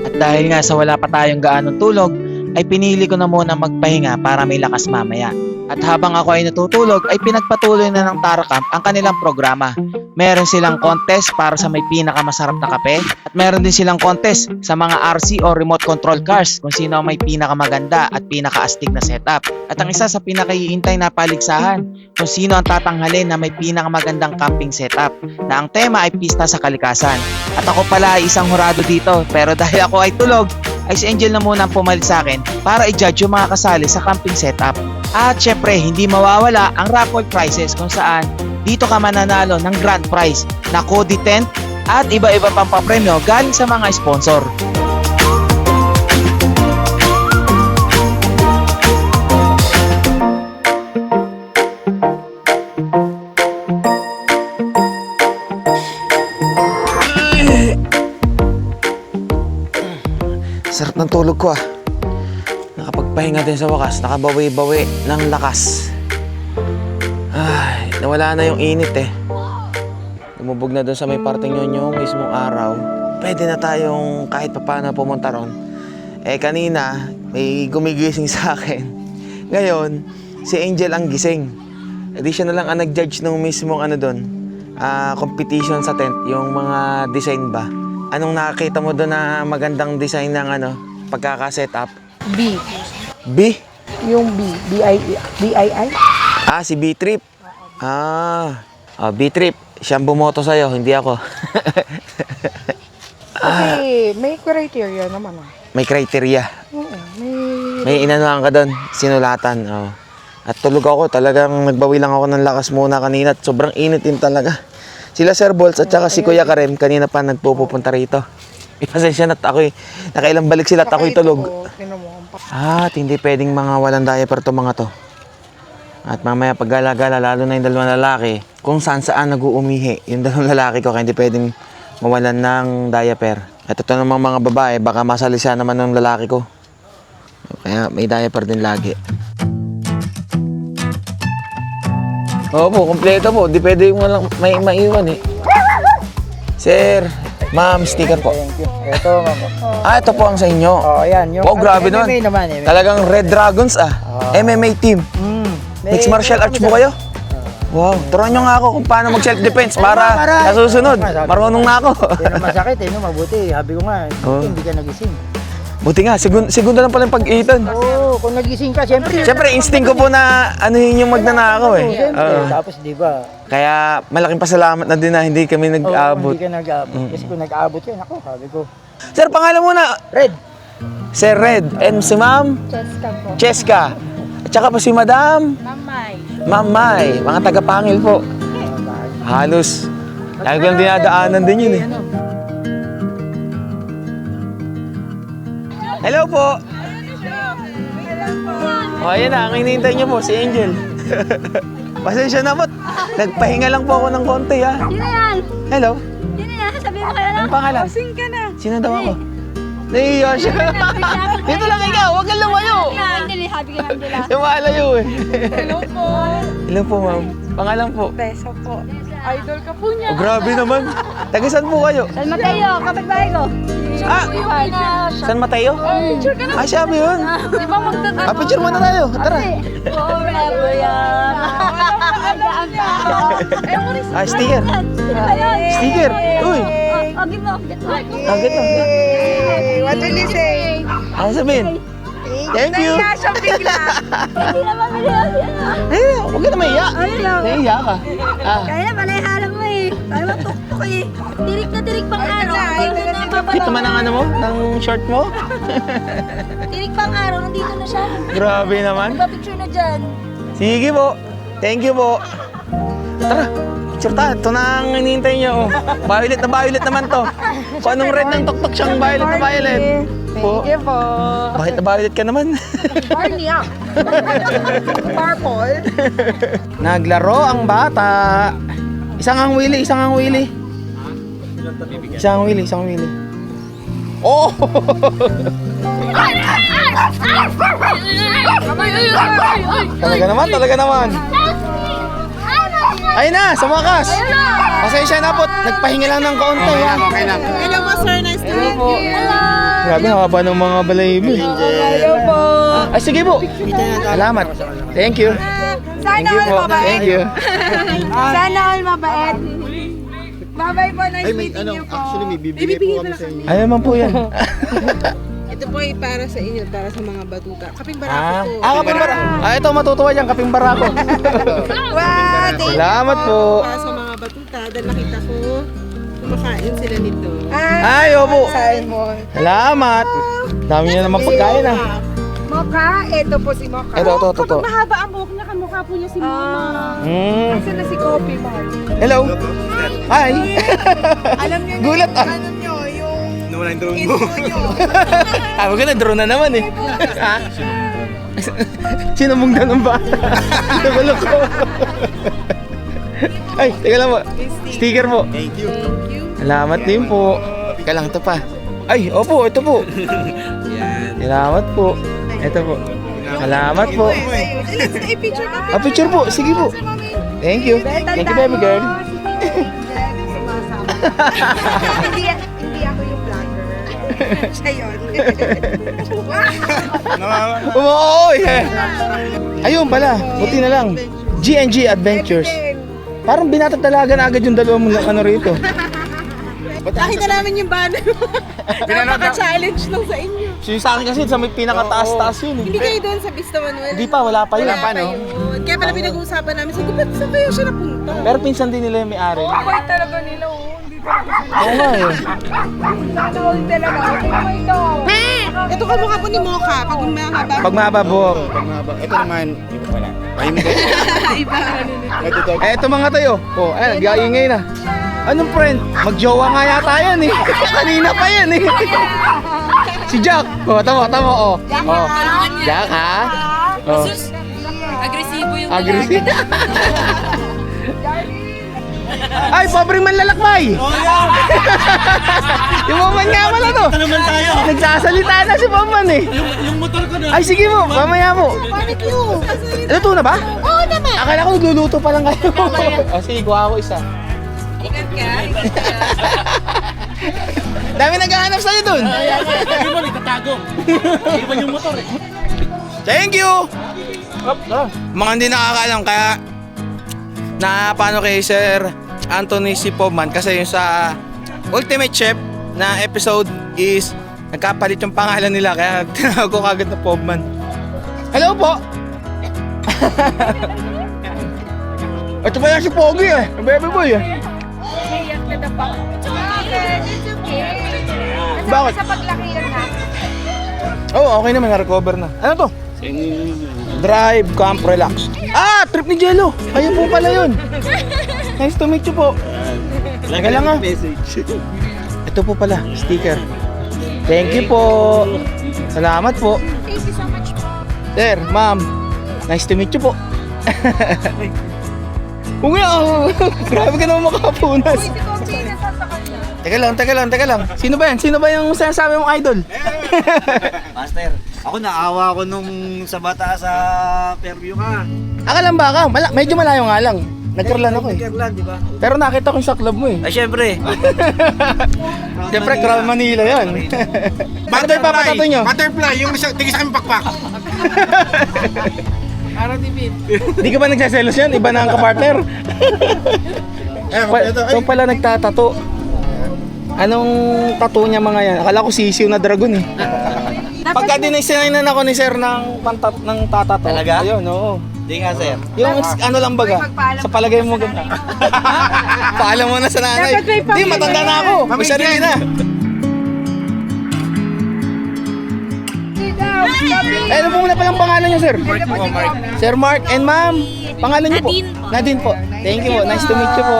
At dahil nga sa wala pa tayong gaanong tulog, ay pinili ko na muna magpahinga para may lakas mamaya. At habang ako ay natutulog, ay pinagpatuloy na ng Taracam ang kanilang programa. Meron silang contest para sa may pinakamasarap na kape. At meron din silang contest sa mga RC o remote control cars kung sino ang may pinakamaganda at pinakaastig na setup. At ang isa sa pinakaiintay na paligsahan kung sino ang tatanghalin na may pinakamagandang camping setup. Na ang tema ay pista sa kalikasan. At ako pala ay isang hurado dito, pero dahil ako ay tulog, ay si Angel na muna ang pumalit sa akin para i-judge yung mga kasali sa camping setup. At syempre, hindi mawawala ang raffle prizes kung saan dito ka mananalo ng grand prize na Kodi tent, at iba-iba pang papremyo galing sa mga sponsor. Sarap ng tulog ko ah. Nakapagpahinga din sa wakas, nakabawi-bawi ng lakas. Ay, nawala na yung init eh. Lumubog na doon sa may parting yun yung mismong araw. Pwede na tayong kahit papaano pumunta ron. Eh kanina, may gumigising sa akin. Ngayon, si Angel ang gising. Di siya na lang ang nag-judge ng mismong ano doon, competition sa tent, yung mga design ba. Anong nakakita mo doon na magandang design ng ano, pagkaka-setup? B. B? Yung B. B-I-I? Ah, si B-Trip. B-Trip. Siyang bumoto sa'yo, hindi ako. Kasi may criteria naman ah. May criteria. Oo, May inanuhan ka doon, sinulatan. Oh. At tulog ako, talagang nagbawi lang ako ng lakas muna kanina at sobrang init din talaga. Sila Sir Bolts at saka si Kuya Karem, kanina pa nagpupunta rito. Ipasensya na't ako'y, nakailang balik sila at ako'y tulog. At hindi pwedeng mga walang diaper to mga to. At mamaya pag gala-gala, lalo na yung dalawang lalaki, kung saan nag-uumihi, yung dalawang lalaki ko, kaya hindi pwedeng mawalan ng diaper. At ito namang mga babae, baka masalisa naman ng lalaki ko. Kaya may diaper din lagi. Opo, kompleto po. Di pwede yung walang may maiwan eh. Sir, ma'am, sticker po. Thank you. Ito, ma'am. Ito po ang sa inyo. Oh, ayan. Yung Wow, grabe naman. MMA naman eh. Talagang Red Dragons ah. MMA team. Mixed martial arts po kayo? Wow, turuan nyo nga ako kung paano mag-self-defense para sa susunod. Marunong na ako. Hindi na masakit eh, no? Mabuti. Sabi ko nga, hindi ka nagising. Buti nga, segundo lang pala yung pag-iitan. Oo, kung nagising ka, siyempre. Siyempre, instinct ko po na ano yun yung magnanakaw eh. Siyempre. Oo. Tapos, di ba? Kaya malaking pasalamat na din na hindi kami nag-aabot. Hindi ka nag-aabot. Kasi kung nag-aabot yun, ako, sabi ko. Sir, pangalan muna. Red. Sir Red. And si Ma'am? Cheska po. Cheska. At saka po si Madam? Ma'am May. Mga taga-Pangil po. Halos. Lagi ko lang dinadaanan din yun eh. Hello po. O, ayan na. Ang hinihintay niyo po, si Angel. Pasensya na po. Nagpahinga lang po ako ng konti ha. Sino yan? Hello. Sino yan? Sabi mo kayo lang. Anong pangalan? Sing ka na. Sino daw ako? Nahihiya siya. Dito lang ikaw. Huwag kang lumayo. Hindi, sabi ka lang nila. Lumalayo eh. Hello po. Hello po, ma'am. Pangalan po? Tessa po. Idol ka po niya. Oh, grabe naman. Taga saan po kayo? San Mateo, kapitbahay ko. Ah, San Mateo? Picture ka na. Ah, siya ba yun? Di ba magtatapos? Ah, picture muna tayo. Tara. Forever young. Ah, sticker. Sino ba yun? Sticker. Uy. Agit mo. Agad na. What will you say? Ano sabihin? Thank you. Siya bigla. Hindi naman million yan. Huwag ka na maiya. Ayun lang. Nahiya ka. Ah, Kaya na pala halam mo eh. Kaya mo tuktok eh. Tirik na tirik pang araw. Nandito na babalaw. kita man ang ano mo? Ng short mo? Tirik pang araw. Nandito na siya. Grabe naman. Magpa-picture na dyan. Sige po. Thank you po. Tara. Picture tayo. Ito na ang hinihintay niyo. Oh. Violet na violet naman to. Kung anong red ng tuktok siyang violet na violet. Po. Thank you po. Bakit na violet ka naman? Barney ah. Purple. Naglaro ang bata. Isang ang wili, isang ang wili. Isang wili, isang wili. Oh! Talaga naman, talaga naman. Ayun na, sa wakas. Pasensya na po, nagpahinga lang ng kaunti. Hello po, sir. Nice to meet you. Grabe, haba ng mga balayibo. Hello po. Ay, sige po. Salamat. Thank you. Thank you po. Thank you. Sana all mabait. Bye-bye po. Nice meeting you po. Actually, may bibigay po kami sa inyo. Ano naman po yan? Ito po ay para sa inyo, para sa mga batuta. Kaping barako Ah, po. kapimbara. Ah, ito, matutuwa dyan, kapimbara ko. Salamat po. Para sa mga batuta, dahil nakita ko, kumakain sila nito. Ay, opo. Simon. Salamat. Dami niya naman pagkain ah. Mocha. Ito po si Mocha. Ito. Mahaba ang buhok niya, kamukha po niya si Mama. Mm. Kasi na si Coffee Mart. Hello. Hi! Alam niyo Gulat ah. ano niyo, yung Nawala yung drone mo. intro niyo. Ah, wag ka na, drone na naman eh. Ha? Sinumong na ng bata. Nabalok ko. Ay, teka lang po. Sticker po. Thank you. Salamat din po. Teka lang, ito pa. Ay, opo, ito po. Salamat po. Ito po. Salamat po. I-picture ka. Ah, picture po. Sige po. Thank you. Thank you, baby girl. Hindi ako yung vlogger. Siya yun. Oo, ayun pala. Buti na lang. G&G Adventures. Parang binatadalaga na agad yung dalawang ano rito. Nakita namin yung banner mo. Napaka-challenge lang sa inyo. Sa akin kasi sa may pinakataas-taas yun eh. Hindi kayo doon sa Vista Manuel. Hindi pa, wala pa yun. Wala pa yun. Kaya pala pinag-uusapan namin. Sabi ko, ba't saan kayo siya napunta? Pero pinsan din nila yung may-ari. Ay, talaga nila, oh. Hindi talaga. Oo nga eh. Sana all talaga. Tingnan mo ito. Ito kamukha po ni Mocha. Pag mahaba. Pag mahaba buhok. Ito naman, iba pala. Ayun ko. Iba. Eh, ito mga tayo. Oh, ayun, nag-iingay na. Anong friend? Magjowa nga yata yan eh. Kanina pa yan eh. Si Jack. Oh, tama, oh. Oh. Jack ha? Oh. Agresibo yung Aggressive. Ay, pobreng manlalakbay. Yung Maman nga pala to. Ito naman tayo. Nagsasalita na si Maman eh. Yung motor ko na. Ay, sige mo. Mamaya mo. Luto na ba? Oo naman. Akala ko nagluluto pa lang kayo. O sige, kuha ako isa. Ingat ka. Dami naghahanap sa'yo dun. Hindi mo, itatago. Iwan yung motor eh. Thank you! Mga hindi nakakaalam, kaya na paano kay Sir Anthony C. Pobman kasi yung sa Ultimate Chef na episode is nagkapalit yung pangalan nila kaya tinawag ko kagad na Pobman. Hello po! Ito ba yan si Pogi eh? Ang baby boy eh. It's okay. Bakit? Sa paglaki lang natin. Oo, okay naman, na-recover na. Ano to? Drive, camp, relax. Ah, trip ni Jello. Ayun po pala yun. Nice to meet you po. Teka lang ah. Ito po pala, sticker. Thank you po. Salamat po. Thank you so much po. Sir, ma'am. Nice to meet you po. Uwi ako. Grabe ka naman makapunas. Si Coffee nasasakal na. Teka lang. Sino ba yan? Sino ba yung sinasabi mong idol? Master, ako naawa ko nung sa bata sa Fairview ka. Akalan ba ka? Medyo malayo nga lang. Nagkarlan ako eh. Nagkarlan, di ba? Pero nakita ko yung sa club mo eh. Ay, syempre. Siyempre, Crown Manila yan. Bakit ba ipapatato nyo? Butterfly, yung tigis sa aming pakpak. Di ka ba nagsaselos yan? Iba na ang kapartner. Ito pala nagtatato. Anong tattoo niya mga yan? Akala ko sisiw na dragon eh. Pagka dinisinainan ako ni sir ng tatato. Talaga? Ayun, oo. Di nga, sir. Yung ano lang baga, sa palagay mo ganda. Paalam mo na sa nanay. Di, matanda na ako. May sarili na. Ano po muna palang pangalan niyo, sir? Mark. Sir Mark and ma'am. Pangalan niyo po? Nadine po. Thank you po. Nice to meet you po.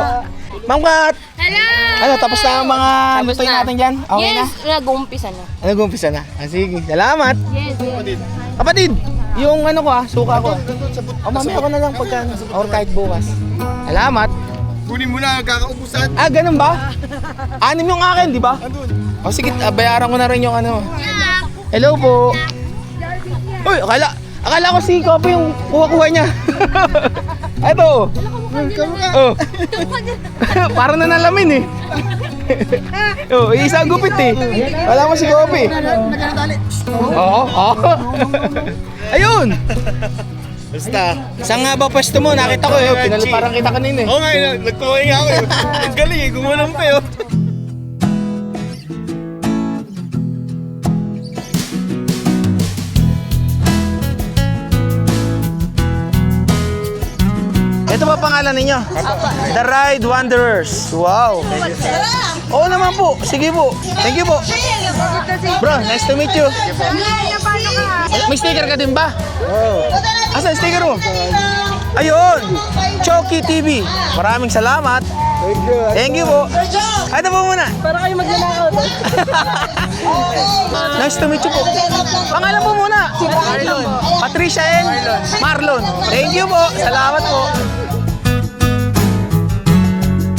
Ma'am Kat! Hello! Ano, tapos na ang mga Tapos lutoy na. natin dyan? Okay na? Yes, nag-uumpisa na. Ano, gumpisa na? Ah, sige. Salamat! Yes. Kapatid! Yung ano ko suka ko. O, mamaya ako na lang pagka, or kahit bukas. Salamat! Kunin mo na, kakaubusan. Ah, ganun ba? 6 yung akin, di ba? O sige, bayaran ko na rin yung ano. Hello po! Uy, akala ko si Kopi yung kuha-kuha niya. Ito! Oh. Parang nanalamin eh. Oh, isa gupit eh. Wala mo si Kopi. Oo. Ayun. Basta. Saan nga ba pwesto mo? Nakita ko eh. Parang kita kanina eh. Oo nga, nagkuhay nga ako. Ang galing eh, gumawa pa yun. Ito ba pangalan ninyo? The Ride Wanderers. Wow. Oo naman po. Sige po. Thank you po. Bro, nice to meet you. May sticker ka din ba? Oo. Asa sticker mo? Ayun. Choki TV. Maraming salamat. Thank you po. Ano po muna? Para kayo magnanakaw. Nice to meet you po. Pangalan po muna? Marlon. Patricia and Marlon. Thank you po. Salamat po.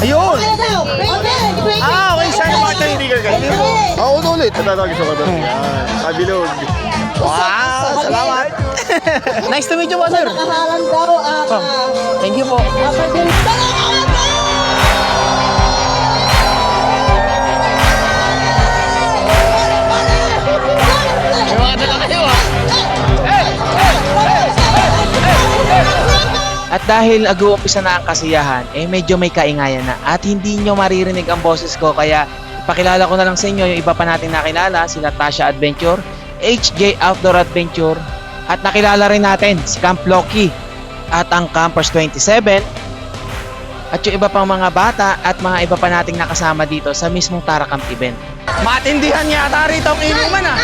Ayun. Okay. Saan yung mga tinitigal kayo? Thank you po. Ako na ulit. Tatawag sa kadang. Kabilog. Wow, salamat. Nice to meet you po, sir. Thank you po. May mga dala kayo, ah. At dahil ag-uumpisa na ang kasiyahan, medyo may kaingayan na at hindi nyo maririnig ang boses ko kaya ipakilala ko na lang sa inyo yung iba pa nating nakilala, sila Tasha Adventure, HJ Outdoor Adventure at nakilala rin natin si Camp Loki at ang Campers 27 at yung iba pang mga bata at mga iba pa nating nakasama dito sa mismong Tara Camp event. Matindihan yata rito ang inuman, ah.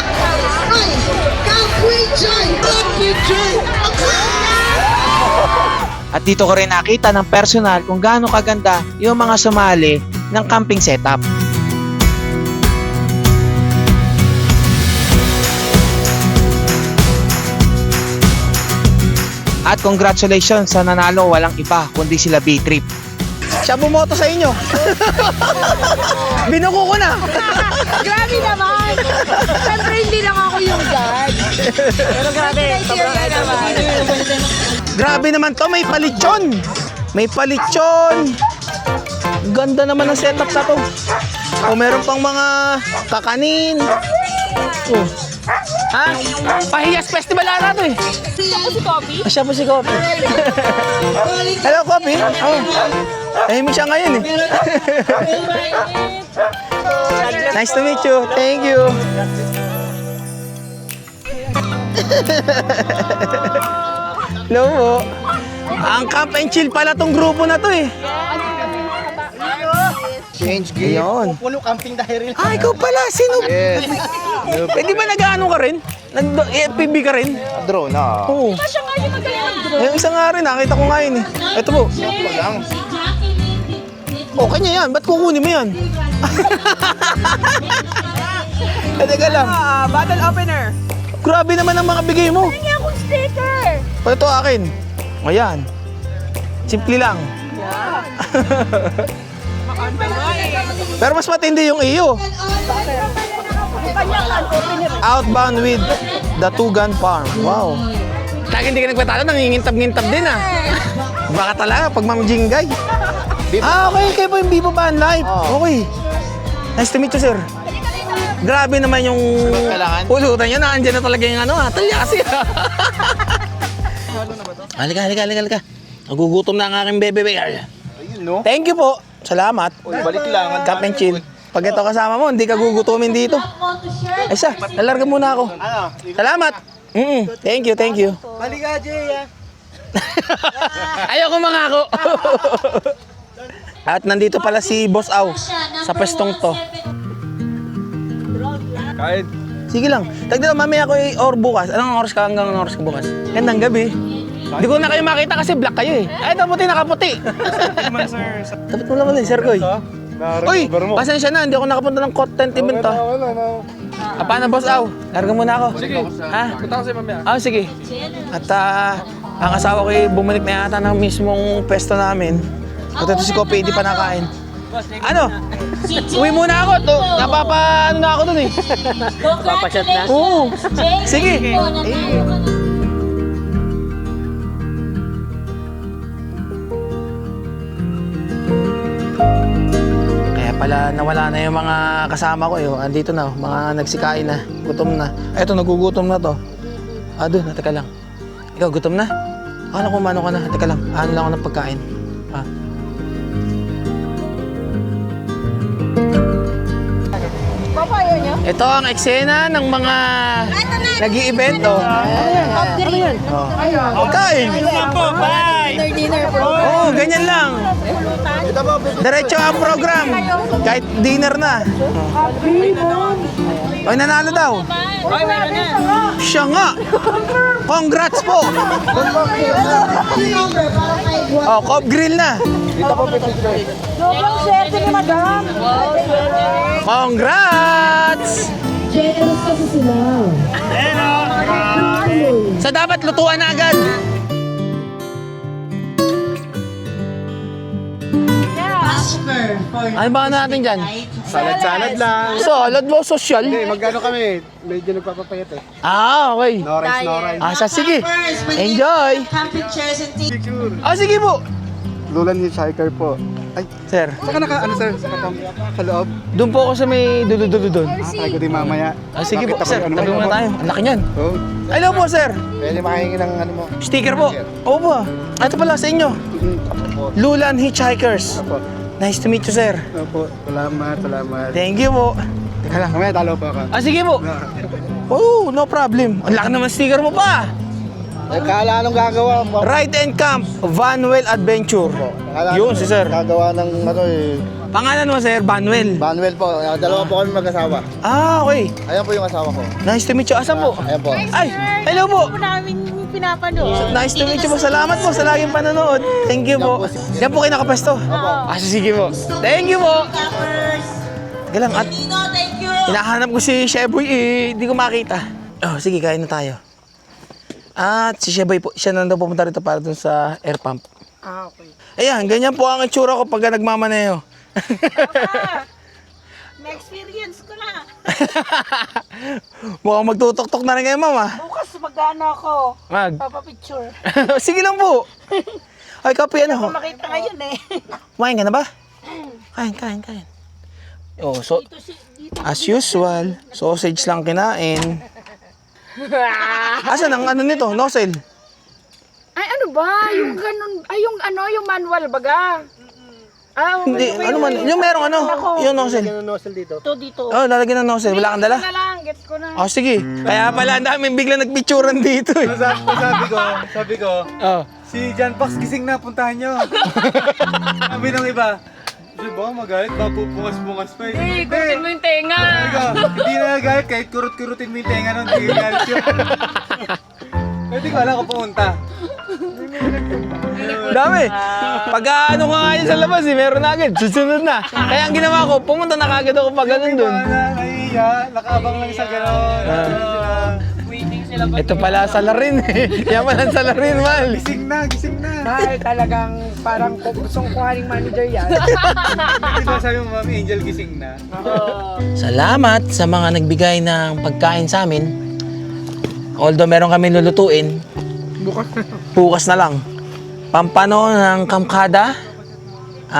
At dito ko rin nakita ng personal kung gaano kaganda yung mga sumali ng camping setup. At congratulations sa nanalo, walang iba kundi sila B-Trip. Siya bumoto sa inyo. Binuko ko na. Grabe naman! Siyempre hindi lang ako yung guard. Pero grabe, sobrang naman. Grabe naman to, may palitsyon. May palitsyon. Ganda naman ng setup na to. O meron pang mga kakanin. Oh. Ha? Pahiyas festival ata to eh. Siya po si Coffee? Siya po si Coffee. Hello, Coffee. Oh. Tahimik siya ngayon eh. Nice to meet you. Thank you. Hello po. Ang camp and chill pala tong grupo na to eh. Change gear. Ayun. Puno camping dahil. Ah, ikaw pala. Sino? Yes. Eh, di ba nag-ano ka rin? Nag-FPV ka rin? Drone na. Oo. Siya nga yung magaling. Yung isa nga rin, nakita ko nga yun eh. Ito po. lang. O, kanya yan. Ba't kukunin mo yan? Teka lang. Bottle opener. Grabe naman ang mga bigay mo. Hindi akong sticker. Ito akin. Ayan. Simple lang. Pero mas matindi yung iyo. Outbound with the two-gun farm. Wow. Talaga hindi ka nagpatalo, nangingintab-ngintab din ah. Baka talaga pag mamjinggay. Ah, okay. Kayo po yung Vivo Van Life. Okay. Nice to meet you, sir. Grabe naman yung pulutan niya. Naandyan na talaga yung ano ah. Talyasi ah. Halika. Nagugutom na ang aking bebe. Ayun, no? Thank you po. Salamat. Balik lang. Camp and chill. Pag ito kasama mo, hindi ka gugutumin dito. Ay siya, nalarga muna ako. Salamat. Thank you. Balik ka, Jay. Ayoko mangako. At nandito pala si Boss Aw sa pwestong to. Kahit. Sige lang. Tagdala mamaya ko or bukas. Anong oras ka hanggang oras ka bukas? Gandang gabi. Hindi ko na kayo makita kasi black kayo eh. Ay, ito puti, nakaputi. Dapat mo naman eh, Sir Koy. Uy, pasensya na, hindi ako nakapunta ng content event to. Paano, Boss Aw? Larga muna ako. Sige. Ha? Punta ko sa mamaya. Sige. At ang asawa ko bumalik na yata ng mismong pesto namin. At ito si Kopi, hindi pa nakain. Ano? Uwi muna ako. Ano na ako dun eh. Papasyat na? Oo. Sige. Kaya pala nawala na yung mga kasama ko eh. Andito na, mga nagsikain na. Gutom na. Eto, nagugutom na to. Doon, teka lang. Ikaw, gutom na? Akala ko mano ka na. Teka lang, ano lang ako ng pagkain. Papayo niyo? Ito ang eksena ng mga nag-i-event. Ano yan? Kain! Dinner po. Oo, ganyan lang. Diretso ang program. Kahit dinner na. Ay, nanalo daw. Siya nga. Congrats po. Oh, Cobb Grill na. Sobrang swerte ni Madam. Congrats! Sa dapat lutuan na agad. Ano ba natin dyan? Salad lang. Salad mo, social. Hindi, magkano kami? Medyo nagpapapayat eh. Ah, okay. No rice, no rice. Ah, sige. Enjoy. Camping chairs and tea. Picture. Ah, sige po. Lulan hitchhiker po. Ay, Sir, saka ano sir? Saka sa loob? doon po ako sa may dulo-dulo doon. Try ko din mamaya. Ah, sige po, Makita ko sir. yung ano Tabi mo. muna tayo. Ang laki niyan. Oh, Hello po, sir. pwede makahingi ng ano mo. Sticker po. Opo. Ito pala sa inyo. Opo. Lulan Hitchhikers. Opo. Nice to meet you, sir. Opo. Salamat, salamat. Thank you po. Teka lang. Mamaya talo pa ako. Ah, sige po. Oh, no problem. Ang laki naman sticker mo pa. Kala anong gagawa mo? Ride and Camp, Vanwell Adventure. Yun, si sir. Gagawa ng ano eh. Pangalan mo, sir, Vanwell. Manuel po. Dalawa po kami mag-asawa. Ah, okay. Ayan po yung asawa ko. Nice to meet you. Asan po? Ayan po. Ay, hello po. Namin pinapanood. Nice to meet you po. Salamat po sa laging panonood. Thank you po. Yan po kayo nakapesto. Ah, sige po. Thank you po. Galang at Thank you. hinahanap ko si Sheboy eh. Hindi ko makita. Oh, sige, kain na tayo. At si Sheboy po, siya na daw pumunta rito para dun sa air pump. Ah, okay. Ayan, ganyan po ang itsura ko pagka nagmamaneho. May experience ko na. Mukhang magtutok-tok na rin kayo, mama. Bukas mag-ano ako. Mag. Papapicture. Sige lang po. Ay, kape ano? Makita ngayon eh. Kumain ka na ba? Kain. Oh, so, as usual, sausage lang kinain. Asan ang ano nito? Nozzle? Ay, ano ba? Yung ganun, ay, yung manual baga. Ah, Hindi, ano man. Yung merong ano? Yung nozzle. Ano nozzle dito? Ito dito. Oh, lalagyan ng nozzle. Wala kang dala? na lang, gets ko na. Oh, sige. Kaya pala ang daming bigla nagpicturean dito eh. Sabi ko, Oh. si John Pax gising na, puntahan nyo. Sabi ng iba, kasi baka magalit, baka pupungas-pungas pa eh. Hey, kutin mo yung tenga. Hindi na nagalit, kahit kurut-kurutin mo yung tenga nun, hindi galit yun. Pwede ko alam kung pumunta. Dami. Pag ano ka nga yun sa labas eh, meron na agad. Susunod na. Kaya ang ginawa ko, pumunta na kagad ako pag ganun dun. Nahiya, nakabang lang sa gano'n. Ito pala salarin eh. Yaman ang salarin, mal. Gising na. Ay, talagang parang gustong kuhaning manager yan. Di ba sabi mo, Ma'am Angel, gising na? Salamat sa mga nagbigay ng pagkain sa amin. Although meron kami lulutuin, bukas na lang. Pampano ng kamkada,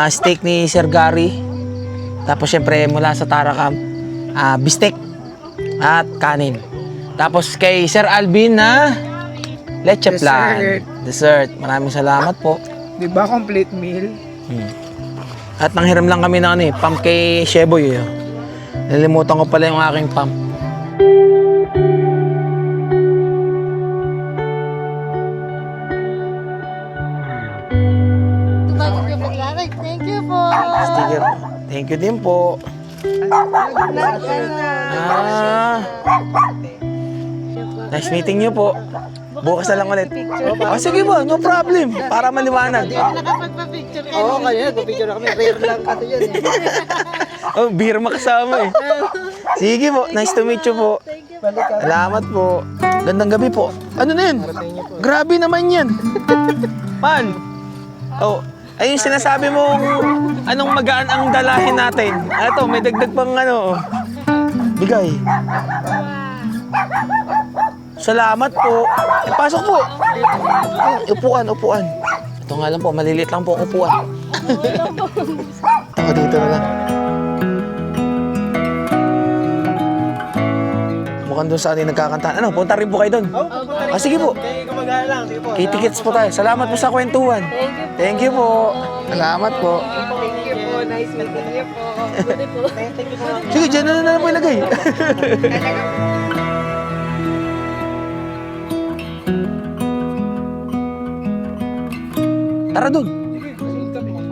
steak ni Sir Gary. Tapos syempre mula sa Tarakam, bistek at kanin. Tapos kay Sir Alvin na leche plan. Dessert. Maraming salamat po. Di ba complete meal? At nanghiram lang kami ng ano eh, pump kay Sheboy. Eh. Nalimutan ko pala yung aking pump. Thank you po. Sticker. Thank you din po. Nice meeting niyo po. Bukas na lang ulit. Oh, sige po, no problem. Para maliwanag. Nakapagpa-picture ka. Oo, kaya, picture na kami. Rare lang kasi yan eh. Oh, beer makasama eh. Sige po, nice to meet you po. Salamat po. Gandang gabi po. Ano na yun? Grabe naman yan. Man. Oh, ayun sinasabi mong anong magaan ang dalahin natin. Eto, may dagdag pang ano. Bigay. Salamat po. Pasok po. Upuan. Ito nga lang po, maliliit lang po ang upuan. Ako dito na lang. Mukhang doon sa atin nagkakantahan. Ano, punta rin po kayo doon? Sige po. Kumagana lang, sige po. Kay tickets po tayo. Salamat po sa kwentuhan. Thank you po. Salamat po. Thank you po. Nice meeting you po. Sige, dyan na lang po ilagay. Tara doon.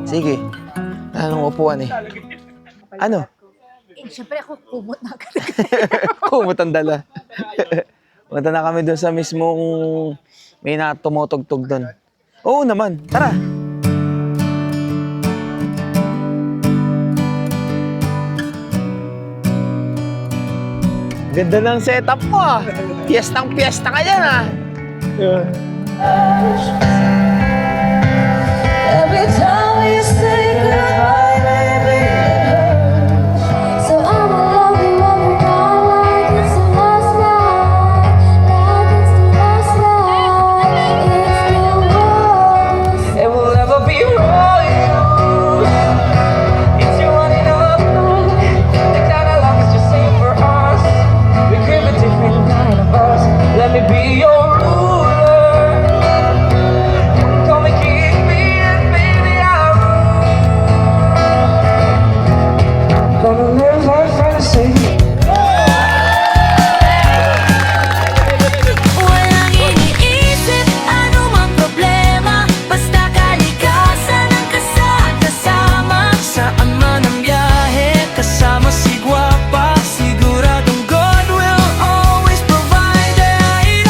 Sige. wala nang upuan eh. Ano? Siyempre ako, kumot na agad. Kumot ang dala. Punta na kami doon sa mismong may natumutugtog doon. Oo naman, tara. Ganda ng setup mo ah. Piyestang-piyesta ka dyan ah. Every time you say goodbye, baby, it hurts. So I'ma love you every night like it's the last night, like it's the last night. It's the worst. It will never be wrong. It's you running up. The kind of love is just same for us. We crave a different kind of us. Let me be your ruler. Come and keep me, and baby I'll rule. Gonna live our fantasy. Walang iniisip, anumang problema, basta kalikasan ang kasama. Saan man ang biyahe, kasama si Guapa. Siguradong God will always provide. I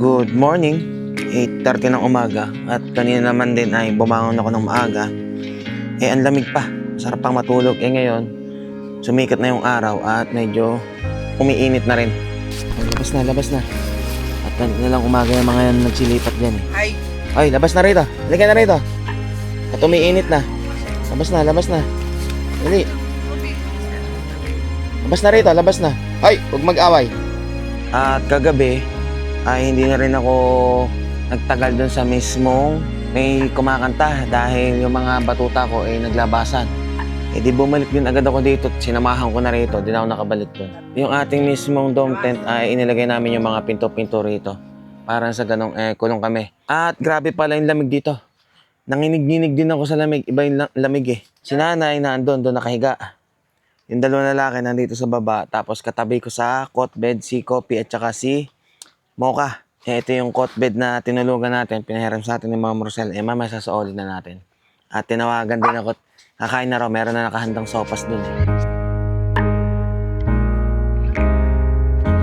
Good morning. 8:30 ng umaga at kanina naman din ay bumangon ako ng maaga. Eh, ang lamig pa. Sarap pang matulog. Eh, ngayon, sumikat na yung araw at medyo umiinit na rin. Ay, labas na. At na lang umaga yung mga yan nagsilipat dyan eh. Ay, labas na rito. Halika na rito. At umiinit na. Labas na. Dali. Labas na. Ay, huwag mag-away. At kagabi, ay hindi na rin ako nagtagal doon sa mismong may kumakanta dahil yung mga batuta ko ay naglabasan. Eh di bumalik din agad ako dito at sinamahan ko na rito, di na ako nakabalik doon. Yung ating mismong dome tent ay inilagay namin yung mga pinto-pinto rito para sa ganong kulong kami. At grabe pala yung lamig dito. Nanginig-nginig din ako sa lamig, iba yung lamig eh. Si nanay doon nakahiga. Yung dalawang lalaki nandito sa baba, tapos katabi ko sa cot bed si Kopi at saka si Mocha. Eh, ito yung cot bed na tinulugan natin, pinahiram sa atin ni Ma'am Rosel. Eh, mamaya sasaolin na natin. At tinawagan din ako, kakain na raw, meron na nakahandang sopas dun eh.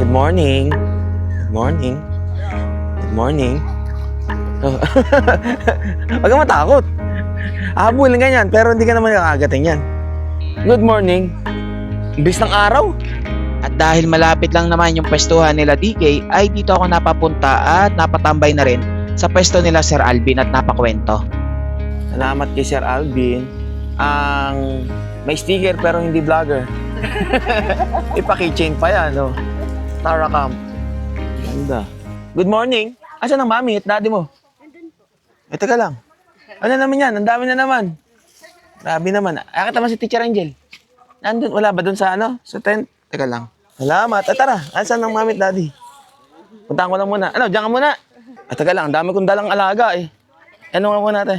Good morning. Oh. Huwag kang matakot. Habulin ganyan, pero hindi ka naman kakagatin yan. Good morning. Bis ng araw. At dahil malapit lang naman yung pwestuhan nila DK, ay dito ako napapunta at napatambay na rin sa pwesto nila Sir Alvin at napakwento. Salamat kay Sir Alvin. Ang may sticker pero hindi vlogger. Ipaki-chain pa yan, no? Tara Camp. Ganda. Good morning. Asan ang mami at daddy mo? Nandun po. Eh, teka lang. Ano naman yan? Ang dami na naman. Grabe naman. Akit naman si Teacher Angel. Nandun, wala ba dun sa Sa tent? Teka lang. Salamat. At tara, asan ang mami at daddy? Puntahan ko lang muna. Diyan ka muna. At teka lang, ang dami kong dalang alaga eh. Ano nga po natin?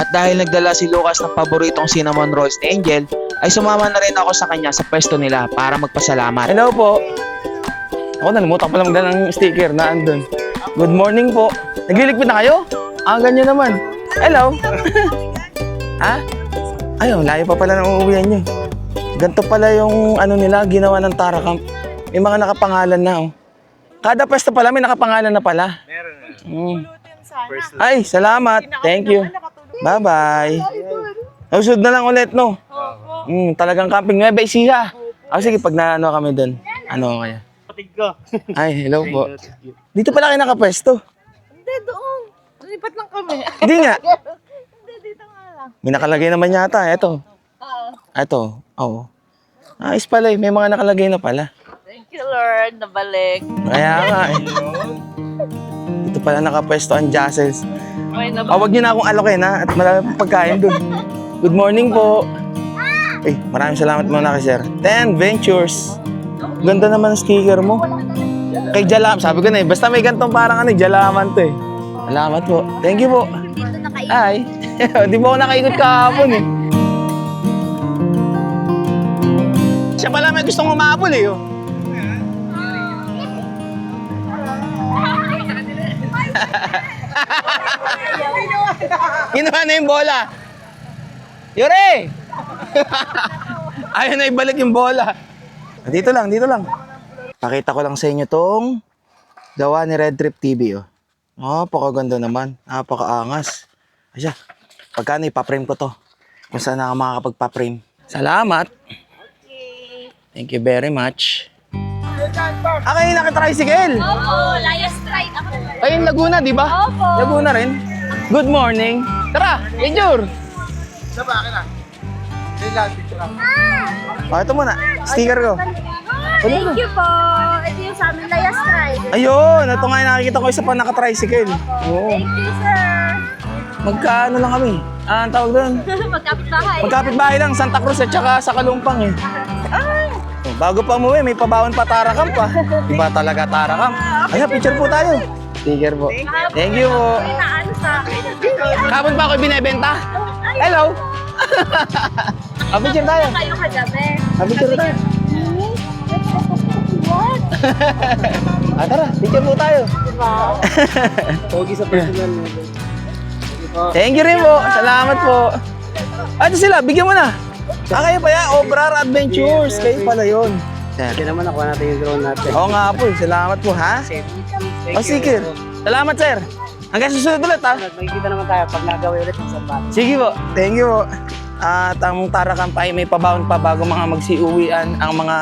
At dahil nagdala si Lucas ng paboritong cinnamon rolls ni Angel, ay sumama na rin ako sa kanya sa pwesto nila para magpasalamat. Hello po. Ako nalimutan ko lang magdala ng sticker na andun. Good morning po. Nagliligpit na kayo? Ganyan naman. Hello. Ha? Ayun, layo pa pala ng uuwihan nyo. Ganito pala yung nila, ginawa ng Tara Camp. May mga nakapangalan na, oh. Kada pwesto pala, may nakapangalan na pala. Meron. Ay, salamat. Thank you. Bye-bye. Usod na lang ulit, no? Talagang camping. Nueva Ecija. Sige, pag naano kami doon. Ano kaya? Patig ko. Ay, hello po. Dito pala kayo nakapwesto. Hindi, doon. Lipat lang kami. Hindi nga. Hindi, dito nga lang. May nakalagay naman yata. Ito. Ito. Oo. Ayos pala eh. May mga nakalagay na pala. Thank you, Lord. Nabalik. Kaya nga eh. Dito pala nakapwesto ang Jazzels. Okay, Wag niyo na akong alokin ha. At marami pang pagkain dun. Good morning po. Eh, maraming salamat muna kay Sir. 10 Ventures. Ganda naman ang sticker mo. Kay Jalam. Sabi ko na eh. Basta may gantong parang Jalaman to eh. Salamat po. Thank you po. Ay. Di ba ako nakaikot kahapon eh. Siya pala may gustong umabol eh. Oh. Ginawa na yung bola. Yuri! Ayaw na ibalik yung bola. Dito lang. Pakita ko lang sa inyo tong gawa ni Red Trip TV. Oh. Napakaganda naman. Napakaangas. Asya, pagkano ipaprame ko to? Kung saan ako makakapagpa-frame. Salamat. Thank you very much. Kayo naka-tricycle? Opo, Layas Stride. Ako naman. Kayo yung Laguna, di ba? Opo. Laguna rin. Good morning. Tara, Enjur. Ito muna. Sticker ko. Thank you po. Ito yung sa amin, Layas Stride. Ayun, ito nga yung nakikita ko isa pa naka-tricycle. Oo. Thank you, sir. Magkaano lang kami? Ang tawag doon? Magkapit-bahay. Magkapit-bahay lang, Santa Cruz at saka sa Kalumpang eh. Oh, bago pa umuwi, may pabawan pa Tarakam pa. Iba talaga Tarakam. Ayan, picture po tayo. Sticker po. Thank you po. Inaano sa akin. Kapon pa ako binibenta? Hello! Picture tayo. Kayo kagabi. Picture tayo. What? Tara, picture po tayo. Pogi sa personal mo. Thank you rin po. Salamat po. Ito sila, bigyan mo na. Kayo pa yan, Obrar Adventures. Kayo pala yun. Sige naman, nakuha natin yung drone natin. Oo nga po, salamat po ha. Sige. Salamat sir. Hanggang susunod ulit ha. Magkikita naman tayo pag nagawin ulit ng sambat. Sige po, thank you po. At ang Tarakam pa ay may pabaon pa bago mga magsiuwian ang mga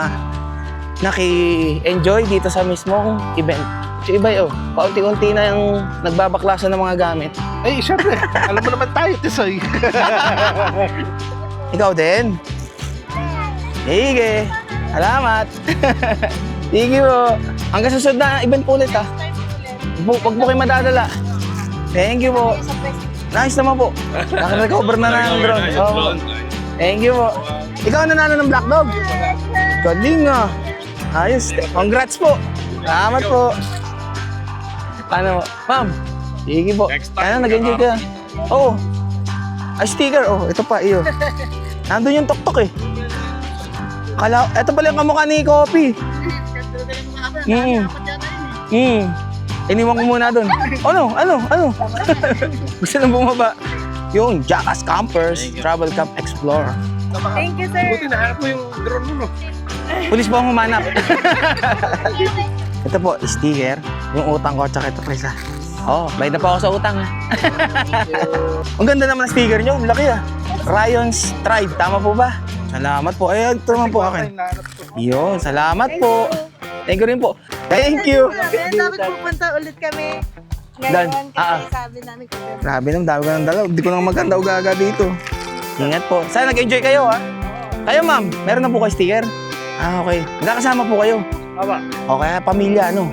naki-enjoy dito sa mismong event. So iba yun, paunti-unti na yung nagbabaklasan ng mga gamit. Eh, syempre. Alam mo naman tayo, Tisoy. Ikaw din? Sige. Salamat. Sige po. Hanggang susunod na event po ulit ha. Huwag po kayo madadala. Thank you po. Nice naman po. Nakarecover na ng drone. Oo. Thank you po. Ikaw ang nanalo ng Black Dog? Galing ah. Ayos. Congrats po. Salamat po. Ano, ma'am? Sige po. Ano, nag-enjoy ka? Oo. Ay, sticker. Oh, ito pa, iyo. Nandun yung tok-tok eh. Ito pala yung kamukha ni Kopi. Iniwan ko muna dun. Ano? Gusto nang bumaba. Yung Jackass Campers, Travel Camp Explorer. Thank you, sir. Buti nahanap mo yung drone mo, no? Pulis po ang humanap. Ito po, sticker. Yung utang ko, tsaka ito pa isa. Bayad na po ako sa utang. Ang ganda naman ng sticker nyo. Laki ah. Ryan's Tribe. Tama po ba? Salamat po. Ay, ito naman po akin. Yun, salamat po. Thank you rin po. Thank you. Dapat pupunta ulit kami. Dan, Ngayon kasi sabi namin kung Grabe nang dami ko ng dalaw. Hindi ko nang maganda ugaga dito. Ingat po. Sana nag-enjoy kayo ha. Kayo ma'am, meron na po kayo sticker? Okay. Nagkakasama po kayo? Aba. O kaya pamilya ano?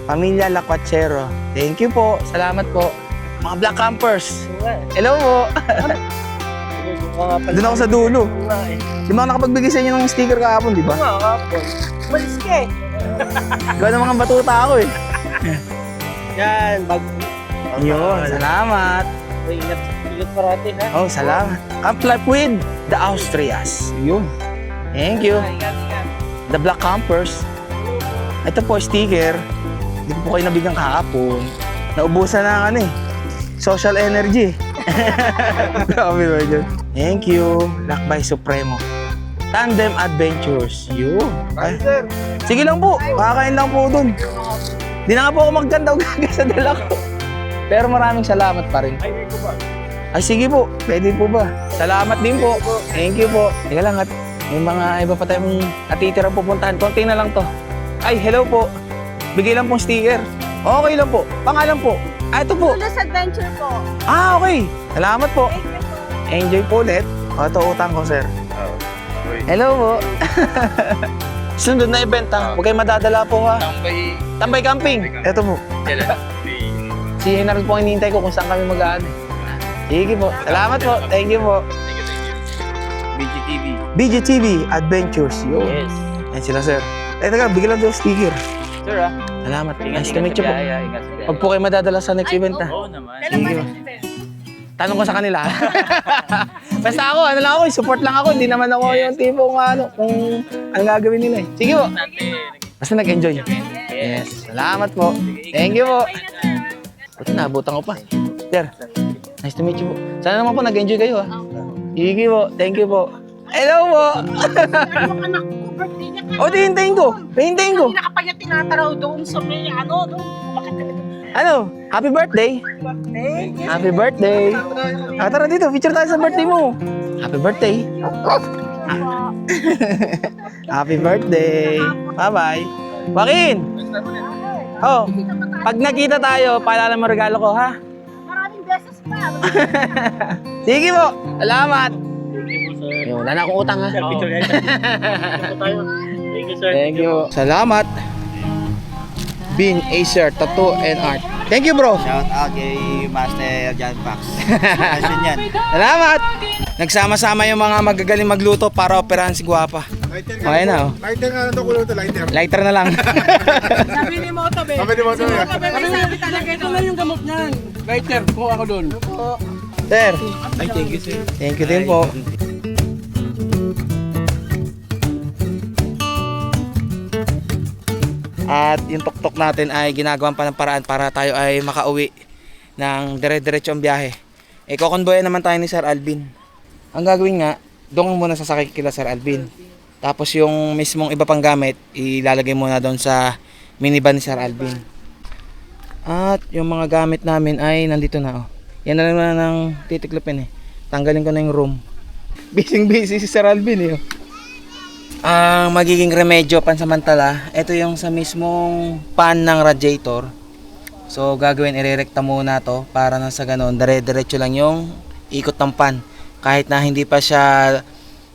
Pamilya Lacuachero. Thank you po. Salamat po. Mga Black Campers. Hello po. Doon ako sa dulo. Di ba ako nakapagbigay sa inyo ng sticker kahapon, di ba? Malis ka eh. Gawa ng mga batuta ako eh. Yan, Yun, salamat. Ingat parati, ha? Oh, salamat. Camp Life with the Austrias. Yun. Thank you. The Black Campers. Ito po, sticker. Hindi ko po kayo nabigyan kahapon. Naubusan na ano eh. Social energy. Grabe ba yun? Thank you. Lakbay Supremo. Tandem Adventures. Yun. Ay. Sige lang po. Kakain lang po dun. Di na nga po ako magkandaw gaga sa dala ko. Pero maraming salamat pa rin. Ay, sige po. Pwede po ba? Salamat din po. Thank you po. Teka lang at may mga iba pa tayong natitirang pupuntahan. Konti na lang to. Ay, hello po. Bigay lang pong sticker. Okay lang po. Pangalan po. Ah, ito po. Tulos Adventure po. Ah, okay. Salamat po. Thank you po. Enjoy po ulit. O, ito utang ko, sir. Hello po. Sunod na event ha. Huwag kayong madadala po ha. Tambay camping. Ito po. Si Henar po ang hinihintay ko kung saan kami mag-aan. Sige po. Salamat po. Thank you po. BGTV Adventures. Yo. Yes. Yan sila, sir. Eh, teka, bigyan lang doon sticker. Sir Salamat. Nice to meet you po. Huwag po kayo madadala sa next event ha. Oo naman. Sige po. Tanong ko sa kanila. Basta ako, ano lang ako, support lang ako. Hindi naman ako yung tipo kung ano, kung ang gagawin nila eh. Sige po. Basta nag-enjoy. Yes. Salamat po. Thank you po. Buti naabutan ko pa. Sir, nice to meet you po. Sana naman po nag-enjoy kayo ha. Sige po. Thank you po. Hello po. Anak ko, birthday niya ka. O, hihintayin ko. Hihintayin ko. Kanina ka pa niya tinataraw doon sa may doon. Ano? Happy birthday. Happy birthday. Ah, tara dito, picture tayo sa birthday mo. Happy birthday. Happy birthday. Bye-bye. Joaquin! Oh, pag nakita tayo, paalala mo regalo ko, ha? Maraming beses pa. Sige po. Salamat. Yun, wala na akong utang, ha? Thank you. Salamat. Bin Acer Tattoo and Art. Thank you, bro. Shout out kay Master John Pax. Ayun yan. Salamat. Nagsama-sama yung mga magagaling magluto para operahan si Guwapa. Okay na, oh. Lighter nga na ito, kulo ito, lighter. Lighter na lang. Sabi ni Moto, be. Sabi ni Moto, be. Sabi talaga ito na yung gamot niyan. Lighter, kuha ako doon. Sir. Ay, thank you, sir. Thank you din po. At yung tuktok natin ay ginagawan pa ng paraan para tayo ay makauwi ng dire-diretso ang biyahe. E kukonboyan naman tayo ni Sir Alvin. Ang gagawin nga, doon muna sasakay kila Sir Alvin. Tapos yung mismong iba pang gamit, ilalagay muna doon sa minivan ni Sir Alvin. At yung mga gamit namin ay nandito na. Oh. Yan na lang ng titiklopin eh. Tanggalin ko na yung room. Busy si Sir Alvin eh. Ang magiging remedyo pansamantala, ito yung sa mismong pan ng radiator. So gagawin, irerekta muna to para nang sa ganun, dire-diretso lang yung ikot ng pan. Kahit na hindi pa siya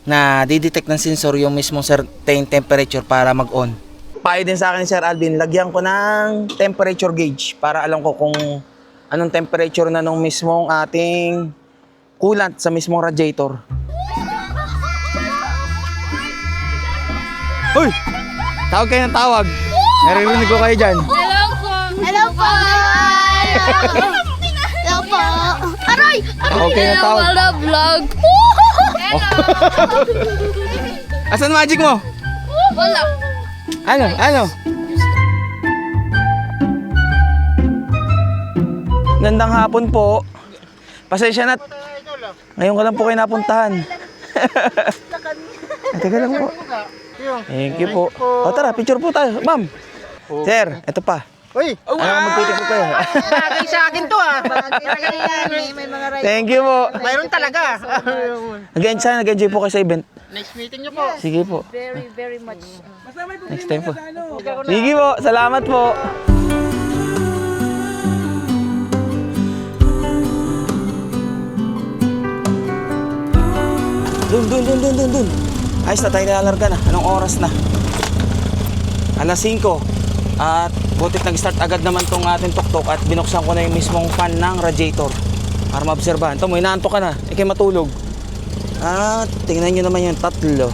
na didetect ng sensor yung mismong certain temperature para mag-on. Payo din sa akin ni Sir Alvin, lagyan ko ng temperature gauge para alam ko kung anong temperature na nung mismong ating coolant sa mismong radiator. Uy! Tawag kayo ng tawag. Naririnig ko kayo dyan. Hello po! Hello po! Hello po! Aray! Tawag kayo ng tawag. Wala vlog! Asan magic mo? Wala! Ano? Gandang hapon po. Pasensya na. Ngayon ka lang po kayo napuntahan. Teka lang po. Thank you po. O tara, picture po tayo. Ma'am. Sir, eto pa. Uy! Ano magtitikot kayo? Bagay sa akin to ah. May mga right. Thank you po. Mayroon talaga. Nag-enjoy po kayo sa event. Nice meeting niyo po. Sige po. Very, very much. Next time po. Sige po. Salamat po. Dun. Ayos na tayo nalarga na. Anong oras na? Alas 5. At butit nag-start agad naman tong ating tuktok at binuksan ko na yung mismong fan ng radiator para maobserbahan. Ito mo, inaantok ka na. Ikay matulog. At tingnan nyo naman yung tatlo.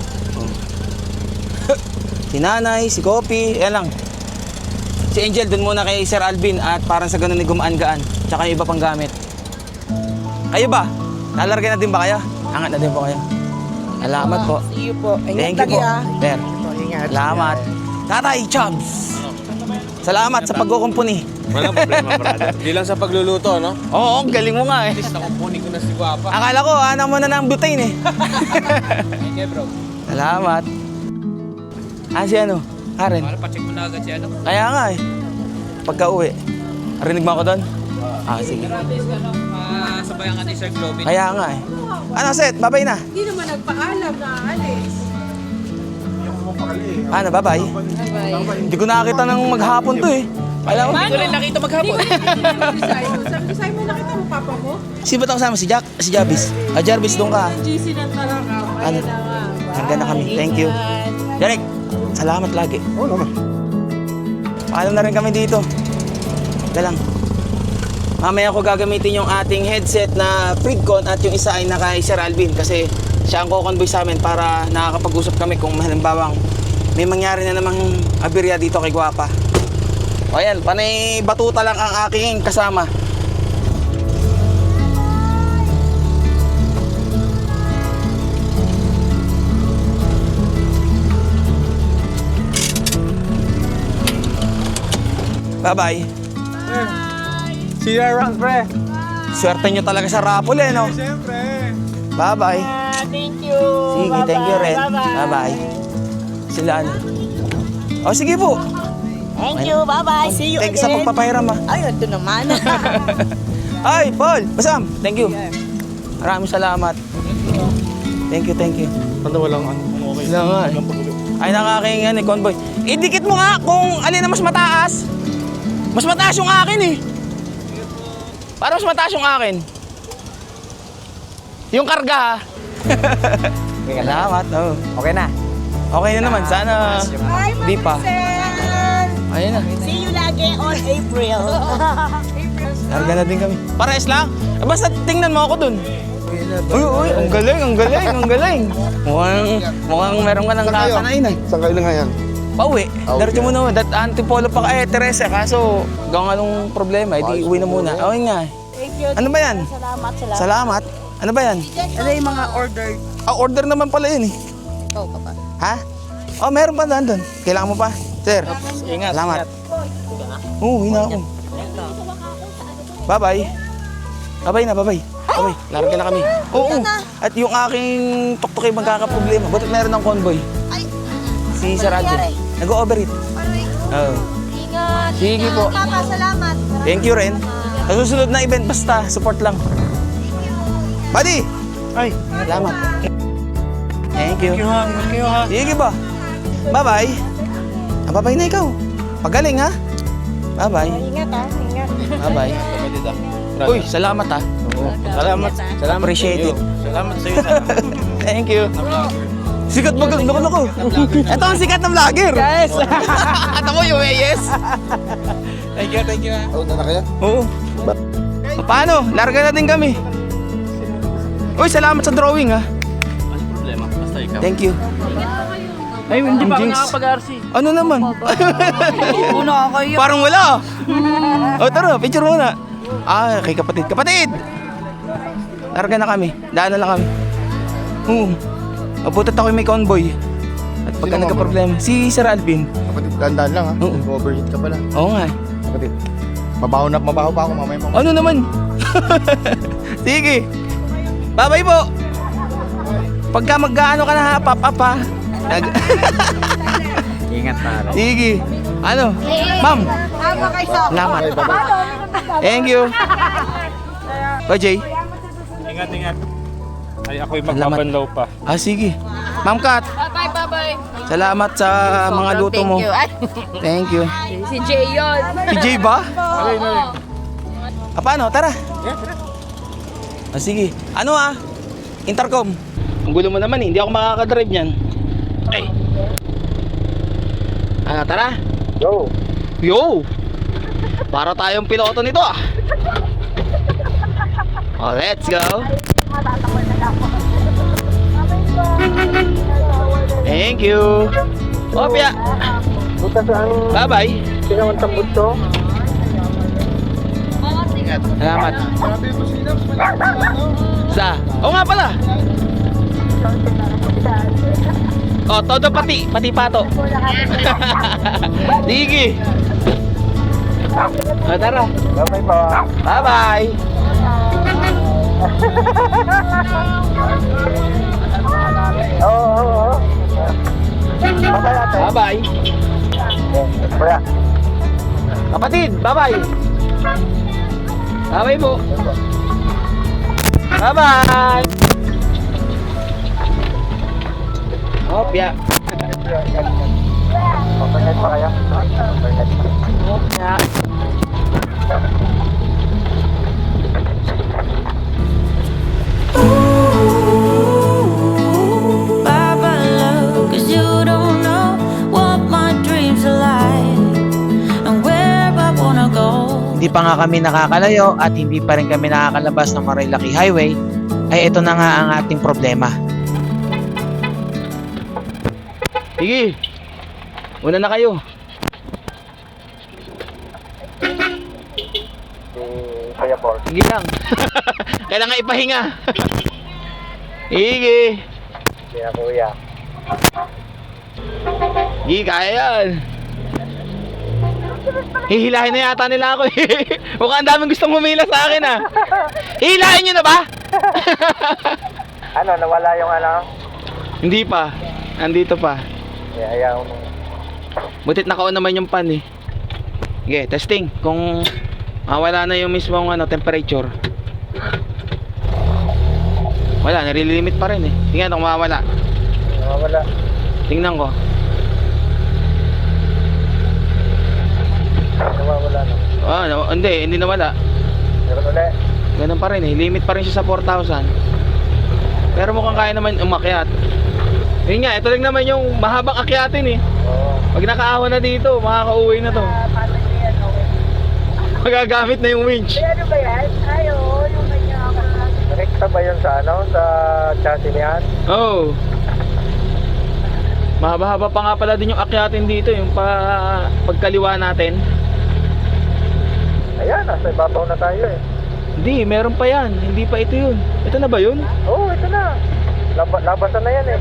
Si Nanay, si Kopi, yan lang. Si Angel, dun muna kay Sir Alvin at parang sa ganun ni gumaan-gaan. Tsaka yung iba pang gamit. Kayo ba? Nalarga na din ba kayo? Angat na din po kayo. Salamat po. See you po. Thank you po. Sir. Salamat. Tatay Chubbs. Salamat sa pagkukumpuni. Walang problema, brother. Hindi lang sa pagluluto, no? Oo, galing mo nga eh. At least nakukunin ko na si Guwapa. Akala ko, ano mo na ng butane eh. Thank you, bro. Salamat. Si ano? Karen. Pacheck mo na agad si ano. Kaya nga eh. pagka uwi. Rinig mo ako doon? Sige. Sabayan ka ni Sir Globin. Kaya nga eh. Ano, Seth? Babay na. Hindi naman nagpaalam na alis. Ano, babay? Hindi ko nakakita ng maghapon to eh. Alam mo? Hindi ko rin nakita maghapon. Sabi ko sa'yo, may nakita mo papa mo? Sino ba ito kasama? Si Jack? Si Jarvis? Jarvis, doon ka. GC na talaga. Ano? Hanggang na kami. Thank you. Derek, salamat lagi. Oo naman. Paalam na rin kami dito. Ika lang. Mamaya ko gagamitin yung ating headset na Freedcon at yung isa ay naka Sir Alvin kasi siya ang kukonvoy sa amin para nakakapag-usap kami kung halimbawang may mangyari na namang aberya dito kay Guapa. O ayan, panay batuta lang ang aking kasama. Bye-bye. See you around, pre. Swerte nyo talaga sa Rapol eh, no? Siyempre. Bye-bye. Thank you. Sige, thank you rin. Bye-bye. Sila ano? O, sige po. Thank you. Bye-bye. See you Thank you sa again. pagpapahiram, ha. Ay, ito naman. Ay, Paul! Basam! Thank you. Maraming salamat. Thank you, thank you. Ano walang ano? Okay. Sila nga eh. Ay, nakaking ano, convoy. Idikit mo nga kung alin na mas mataas. Mas mataas yung akin eh. Para mas mataas yung akin. Yung karga ha. Salamat. Oh. Okay na. Okay na naman. Sana di pa. Ayun na. See you lagi on April. Karga na din kami. Pares lang. Basta tingnan mo ako dun. Uy, ang galing, ang galing, ang galing. Mukhang meron ka ng kakanain eh. Saan kayo na nga yan? Pauwi. Diretso mo na. Antipolo pa ka. Teresa. Kaso, hanggang anong problema. Di uwi na muna. Okay nga. Thank you. Ano ba yan? Salamat. Salamat. Ano ba yan? Ano yung mga order? Order naman pala yun eh. Ikaw ka pa. Ha? Meron pa doon. Kailangan mo pa? Sir. Ingat. Salamat. Oo, hina ako. Bye-bye. Bye-bye na, bye-bye. Bye-bye. Larga na kami. Oo. At yung aking tuktok ay magkakaproblema. Ba't meron ng convoy? Si Sir Alvin. Nag-overheat. Oo. Ingat. Sige po. Papa, salamat. Thank you rin. Sa susunod na event, basta support lang. Buddy! Ay, salamat. Thank you. Thank you ha. Sige ba? Bye-bye. Bye-bye na ikaw. Pagaling ha? Bye-bye. Ingat ha. Ingat. Bye-bye. Uy, salamat ha. Salamat. Salamat. Appreciate it. Salamat sa iyo. Thank you. Sikat mag... Loko. Ito ang sikat na vlogger. Yes. Ito mo yung yes. Thank you ha. Oo, na kaya? Oo. Paano? Larga na din kami. Uy, salamat sa drawing ha. Ano problema? Basta ikaw. Thank you. Ay, hindi pa ako Jinx. nakapag-RC. Ano naman? Una kayo. Parang wala. Tara, picture muna. Kay kapatid. Kapatid! Larga na kami. Daan na lang kami. Abutat ako yung may convoy. At pagka Sino nagka-problema, si Sir Alvin. Kapatid, dandan lang ha. Oo. Overheat ka pala. Oo nga. Kapatid, mabaho pa ako mamaya mo. Ano naman? Sige. Bye-bye po. Pagka mag-ano ka na ha, pop up ha. Ingat pare. Sige. Ano? Ma'am. Salamat. Thank you. Bye, Jay. Ingat. Ay, ako'y Salamat. magpapanlaw pa. Sige. Ma'am Kat. Bye-bye. Salamat sa mga luto mo. Thank you. Si Jay yun. Si Jay ba? Paano? Tara. Sige. Ano Intercom. Ang gulo mo naman eh. Hindi ako makakadrive niyan. Ay. Tara. Yo! Para tayong piloto nito let's go. Thank you. Opya. Bye-bye. Salamat. Nga pala. Todo pati pato. Sige. Tara. Bye-bye pa. Bye-bye. Bye-bye. Kapatid, bye-bye. Bye-bye po. Bye-bye. Opya. Overnight pa kaya? Overnight pa. Opya. Papa love, 'cause you don't know what my dreams are like and where I wanna go. Hindi pa nga kami nakakalayo at hindi pa rin kami nakakalabas ng Marilaki Highway, ay ito na nga ang ating problema. Sige. Una na kayo. Kaya Paul. Sige lang. Kailangan ipahinga. Sige. Kaya kuya. Sige, kaya yan. Hihilahin na yata nila ako eh. Mukhang ang daming gustong humila sa akin ah. Hihilahin nyo na ba? Ano, nawala yung ano? Hindi pa. Nandito pa. Kaya ayaw mo. Butit naka-on naman yung pan eh. Sige, testing. Kung wala na yung mismong temperature. Wala, nare-limit pa rin eh. Tingnan kung mawawala. Nawala. Tingnan ko. Nawawala na. Hindi nawala. Meron ulit. Ganun pa rin eh. Limit pa rin siya sa 4,000. Pero mukhang kaya naman umakyat. Yun nga, ito lang naman yung mahabang akyatin eh. Oo. Pag nakaawa na dito, makakauwi na to. Magagamit na yung winch. Ano ba yan? Ay, oo, yung kanya ako. Nakikita ba yun sa ano? Sa chassis niyan? Oo. Oh. Mahaba-haba pa nga pala din yung akyatin dito, yung pagkaliwa natin. Ayan, nasa ibabaw na tayo eh. Hindi, meron pa yan. Hindi pa ito yun. Ito na ba yun? Oo, ito na. Labasan na yan eh.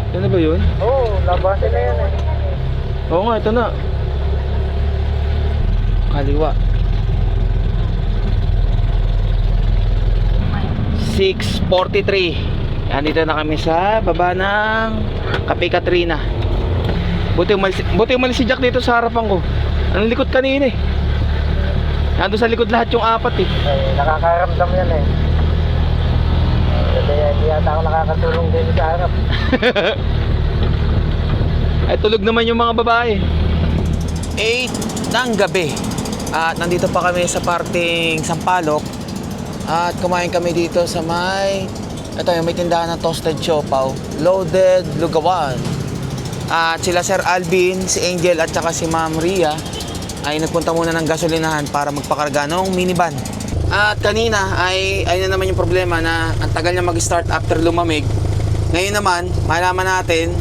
Ito na ba yun? Oo, labasan na yan eh. Oo nga, ito na. Kaliwa. 6:43. Andito na kami sa baba ng Cafe Katrina. Buti umalis si Jack dito sa harapan ko. Ang likod kanina eh. Nandun sa likod lahat yung apat eh. Ay, nakakaramdam yan eh. Kasi hindi yata ako nakakatulong din sa harap. Ay tulog naman yung mga babae. 8 ng gabi. At nandito pa kami sa parting Sampaloc. At kumain kami dito sa ito yung may tindahan ng toasted siopaw, Loaded Lugawan. At sila Sir Alvin, si Angel at saka si Ma'am Ria ay nagpunta muna ng gasolinahan para magpakarga ng minivan. At kanina ay ayun na naman yung problema na ang tagal niya mag-start after lumamig. Ngayon naman, malaman natin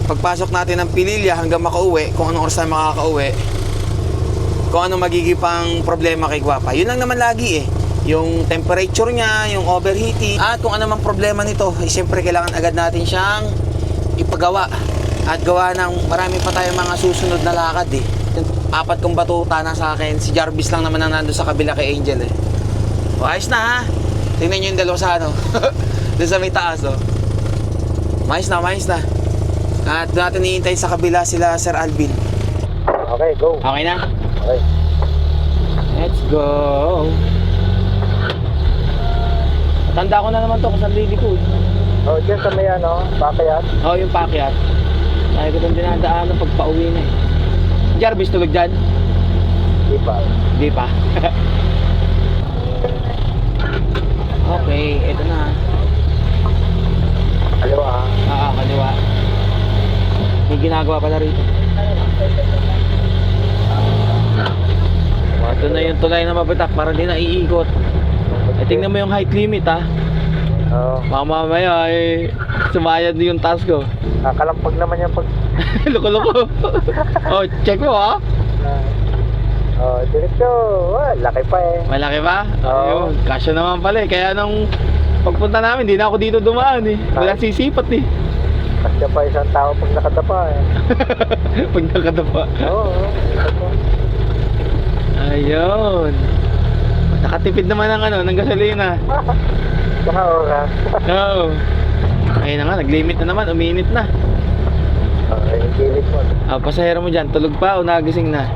pagpasok natin ng Pililya hanggang makauwi, kung anong oras tayo makakauwi, kung anong magiging pang problema kay Guapa. Yun lang naman lagi eh. Yung temperature niya, yung overheating, at kung ano mang problema nito, eh, siyempre kailangan agad natin siyang ipagawa. At gawa ng marami pa tayong mga susunod na lakad eh. 4 kong batuta na sa akin. Si Jarvis lang naman ang nando sa kabila kay Angel eh. O, ayos na ha. Tingnan nyo yung dalawa sa ano. Doon sa may taas oh. Mais na. At doon natin iintay sa kabila sila Sir Alvin. Okay, go. Okay na? Okay. Let's go. Tanda ko na naman to kung saan lilikod. Oh, dyan sa may ano, pakyat. Oo, yung pakyat. Dahil ko itong dinadaan ng pagpa-uwi na eh. Jarvis, tulog dyan? Di ba? Hindi pa. Okay, ito na. Kaliwa ah. Kaliwa. May ginagawa pala rito. Ito na yung tulay na mabatak para di na iikot. Tingnan mo yung height limit ha. Oo. Baka mamaya ay sumayad yung task ko. Nakalampag naman yung pag... Loko-loko. Oh, check mo ha. Oh, diretso. Laki pa eh. Malaki ba? Oo. Ayun, kasya naman pala eh. Kaya nung pagpunta namin, di na ako dito dumaan eh. Wala sisipat eh. Kasya pa isang tao pag nakadapa eh. Pag nakadapa. Oo. Ayun. Nakatipid naman ng gasolina. Saka oras. Oo. Ayun na nga, nag-limit na naman, uminit na. Okay. Pasahero mo dyan, tulog pa o nagising na?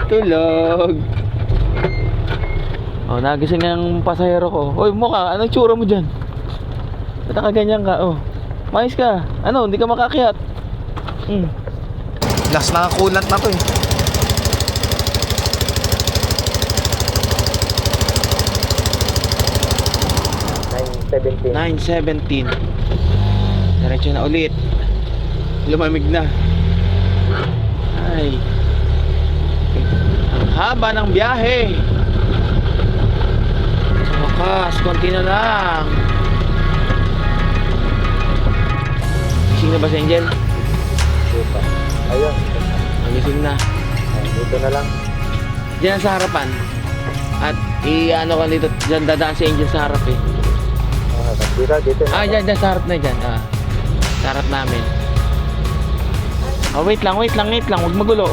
Tulog. Nagising na yung pasahero ko. Hoy, mukha, anong tsura mo dyan? Ba't nakaganyan ka? Mais ka. Ano, hindi ka makakyat. Last nakakulat na to eh. $9.17. Diretso na ulit. Lumamig na. Ay. Ang haba ng biyahe. Sa wakas, konti na lang. Gising na ba si Angel? Ayun. Gising na. Dito na lang. Diyan sa harapan. At i-ano ka dito, diyan dadaan si Angel sa harap eh. Dito na. Diyan sa harap na dyan. Sa harap namin. Wait lang. Huwag magulo.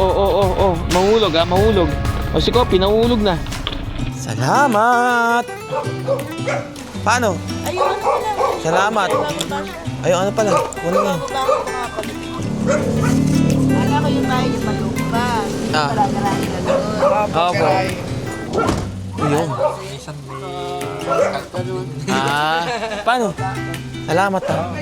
Mahulog mahulog. Si Kopi, nahulog na. Salamat! Paano? Salamat. Ayun, ano pala? Wala na. Wala ko yung bahay yung malumpa. Wala marami na doon. Opo. Ayun. Paano? Salamat ha.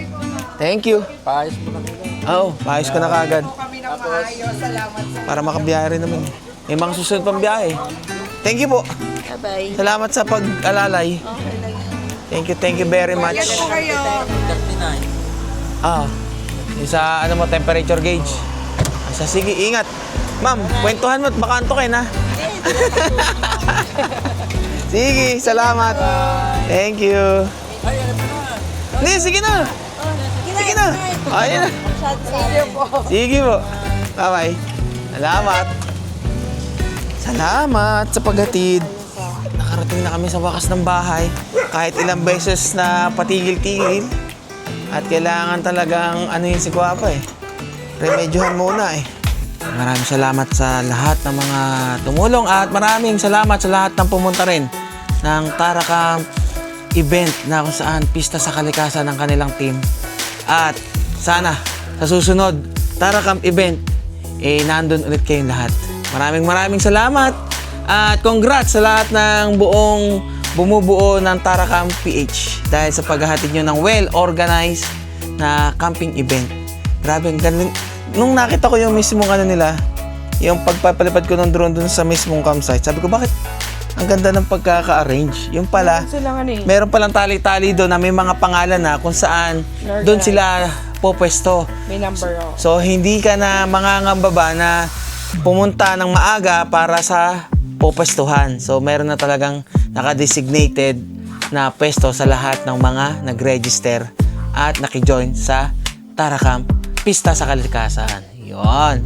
Thank you. Paayos mo na nila. Oo, paayos ko na kagad. Kami na maayos. Salamat sa Para makabiyahe rin naman. May mga susunod pang biyahe. Thank you po. Bye-bye. Salamat sa pag-alalay. Thank you very much. Yan po kayo. Yung sa ano mo, temperature gauge. Sige, ingat. Ma'am, kwentuhan mo at baka antukin ha. Sige, salamat. Thank you. Hindi, sige na. Sige na. Ayun na. Sige po. Bye-bye. Salamat. Salamat sa paghatid. Nakarating na kami sa wakas ng bahay. Kahit ilang beses na patigil-tigil. At kailangan talagang si Guwapa eh. Remedyohan muna eh. Maraming salamat sa lahat ng mga tumulong at maraming salamat sa lahat ng pumunta rin ng Taracamp event na kung saan pista sa kalikasan ng kanilang team. At sana sa susunod Taracamp event nandun ulit kayong lahat. Maraming salamat at congrats sa lahat ng buong bumubuo ng Taracamp PH dahil sa paghahatid nyo ng well-organized na camping event. Grabe, ang galing. Nung nakita ko yung mismong nila, yung pagpapalipad ko ng drone dun sa mismong campsite, sabi ko, bakit ang ganda ng pagkaka-arrange? Yung pala, meron palang tali-tali doon na may mga pangalan na kung saan doon sila popwesto. May number ako. So, hindi ka na mangangamba ba na pumunta ng maaga para sa popwestuhan. So, meron na talagang naka-designated na pwesto sa lahat ng mga nag-register at naki-join sa Taracamp Pista sa Kalikasan. Yun.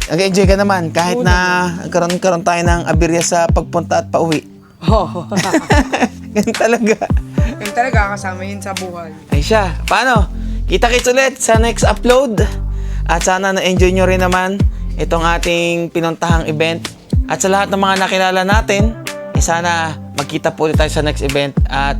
Nag-enjoy ka naman kahit na karon tayo ng aberya sa pagpunta at pauwi. Ganun talaga. Yung talaga kasama yun sa buhay. Ay siya. Paano? Kita-kits ulit sa next upload. At sana na-enjoy nyo rin naman itong ating pinuntahang event. At sa lahat ng mga nakilala natin, sana magkita po ulit tayo sa next event. At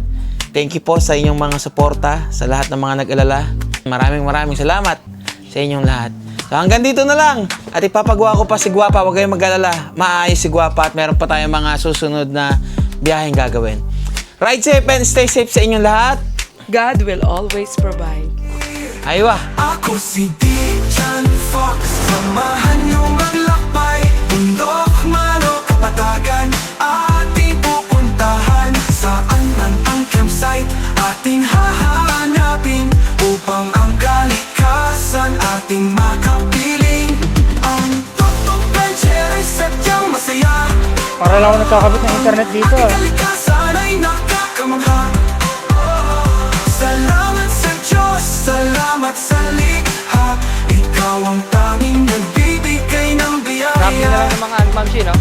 thank you po sa inyong mga suporta, sa lahat ng mga nag-alala. Maraming salamat sa inyong lahat. So hanggang dito na lang. At ipapagawa ko pa si Guwapa. Huwag kayong mag-alala. Maayos si Guwapa at meron pa tayong mga susunod na biyaheng gagawin. Ride safe and stay safe sa inyong lahat. God will always provide. Aywa. Ako si Dijan Fox. Samahan niyo maglakbay. Bundok, manok, kapatagan. Ating pupuntahan. Saan man ang campsite ating hahanapin. Upang ang kalikasan ating makapiling. Ang tutok ng cherry sadyang masaya. Para lang ako nagkakabit ng internet dito Ating kalikasan ay nakakamangha. Salamat sa Diyos, salamat sa likha. Ikaw ang tanging nagbibigay ng biyaya. Sabi na lang ng mga almamsi, no?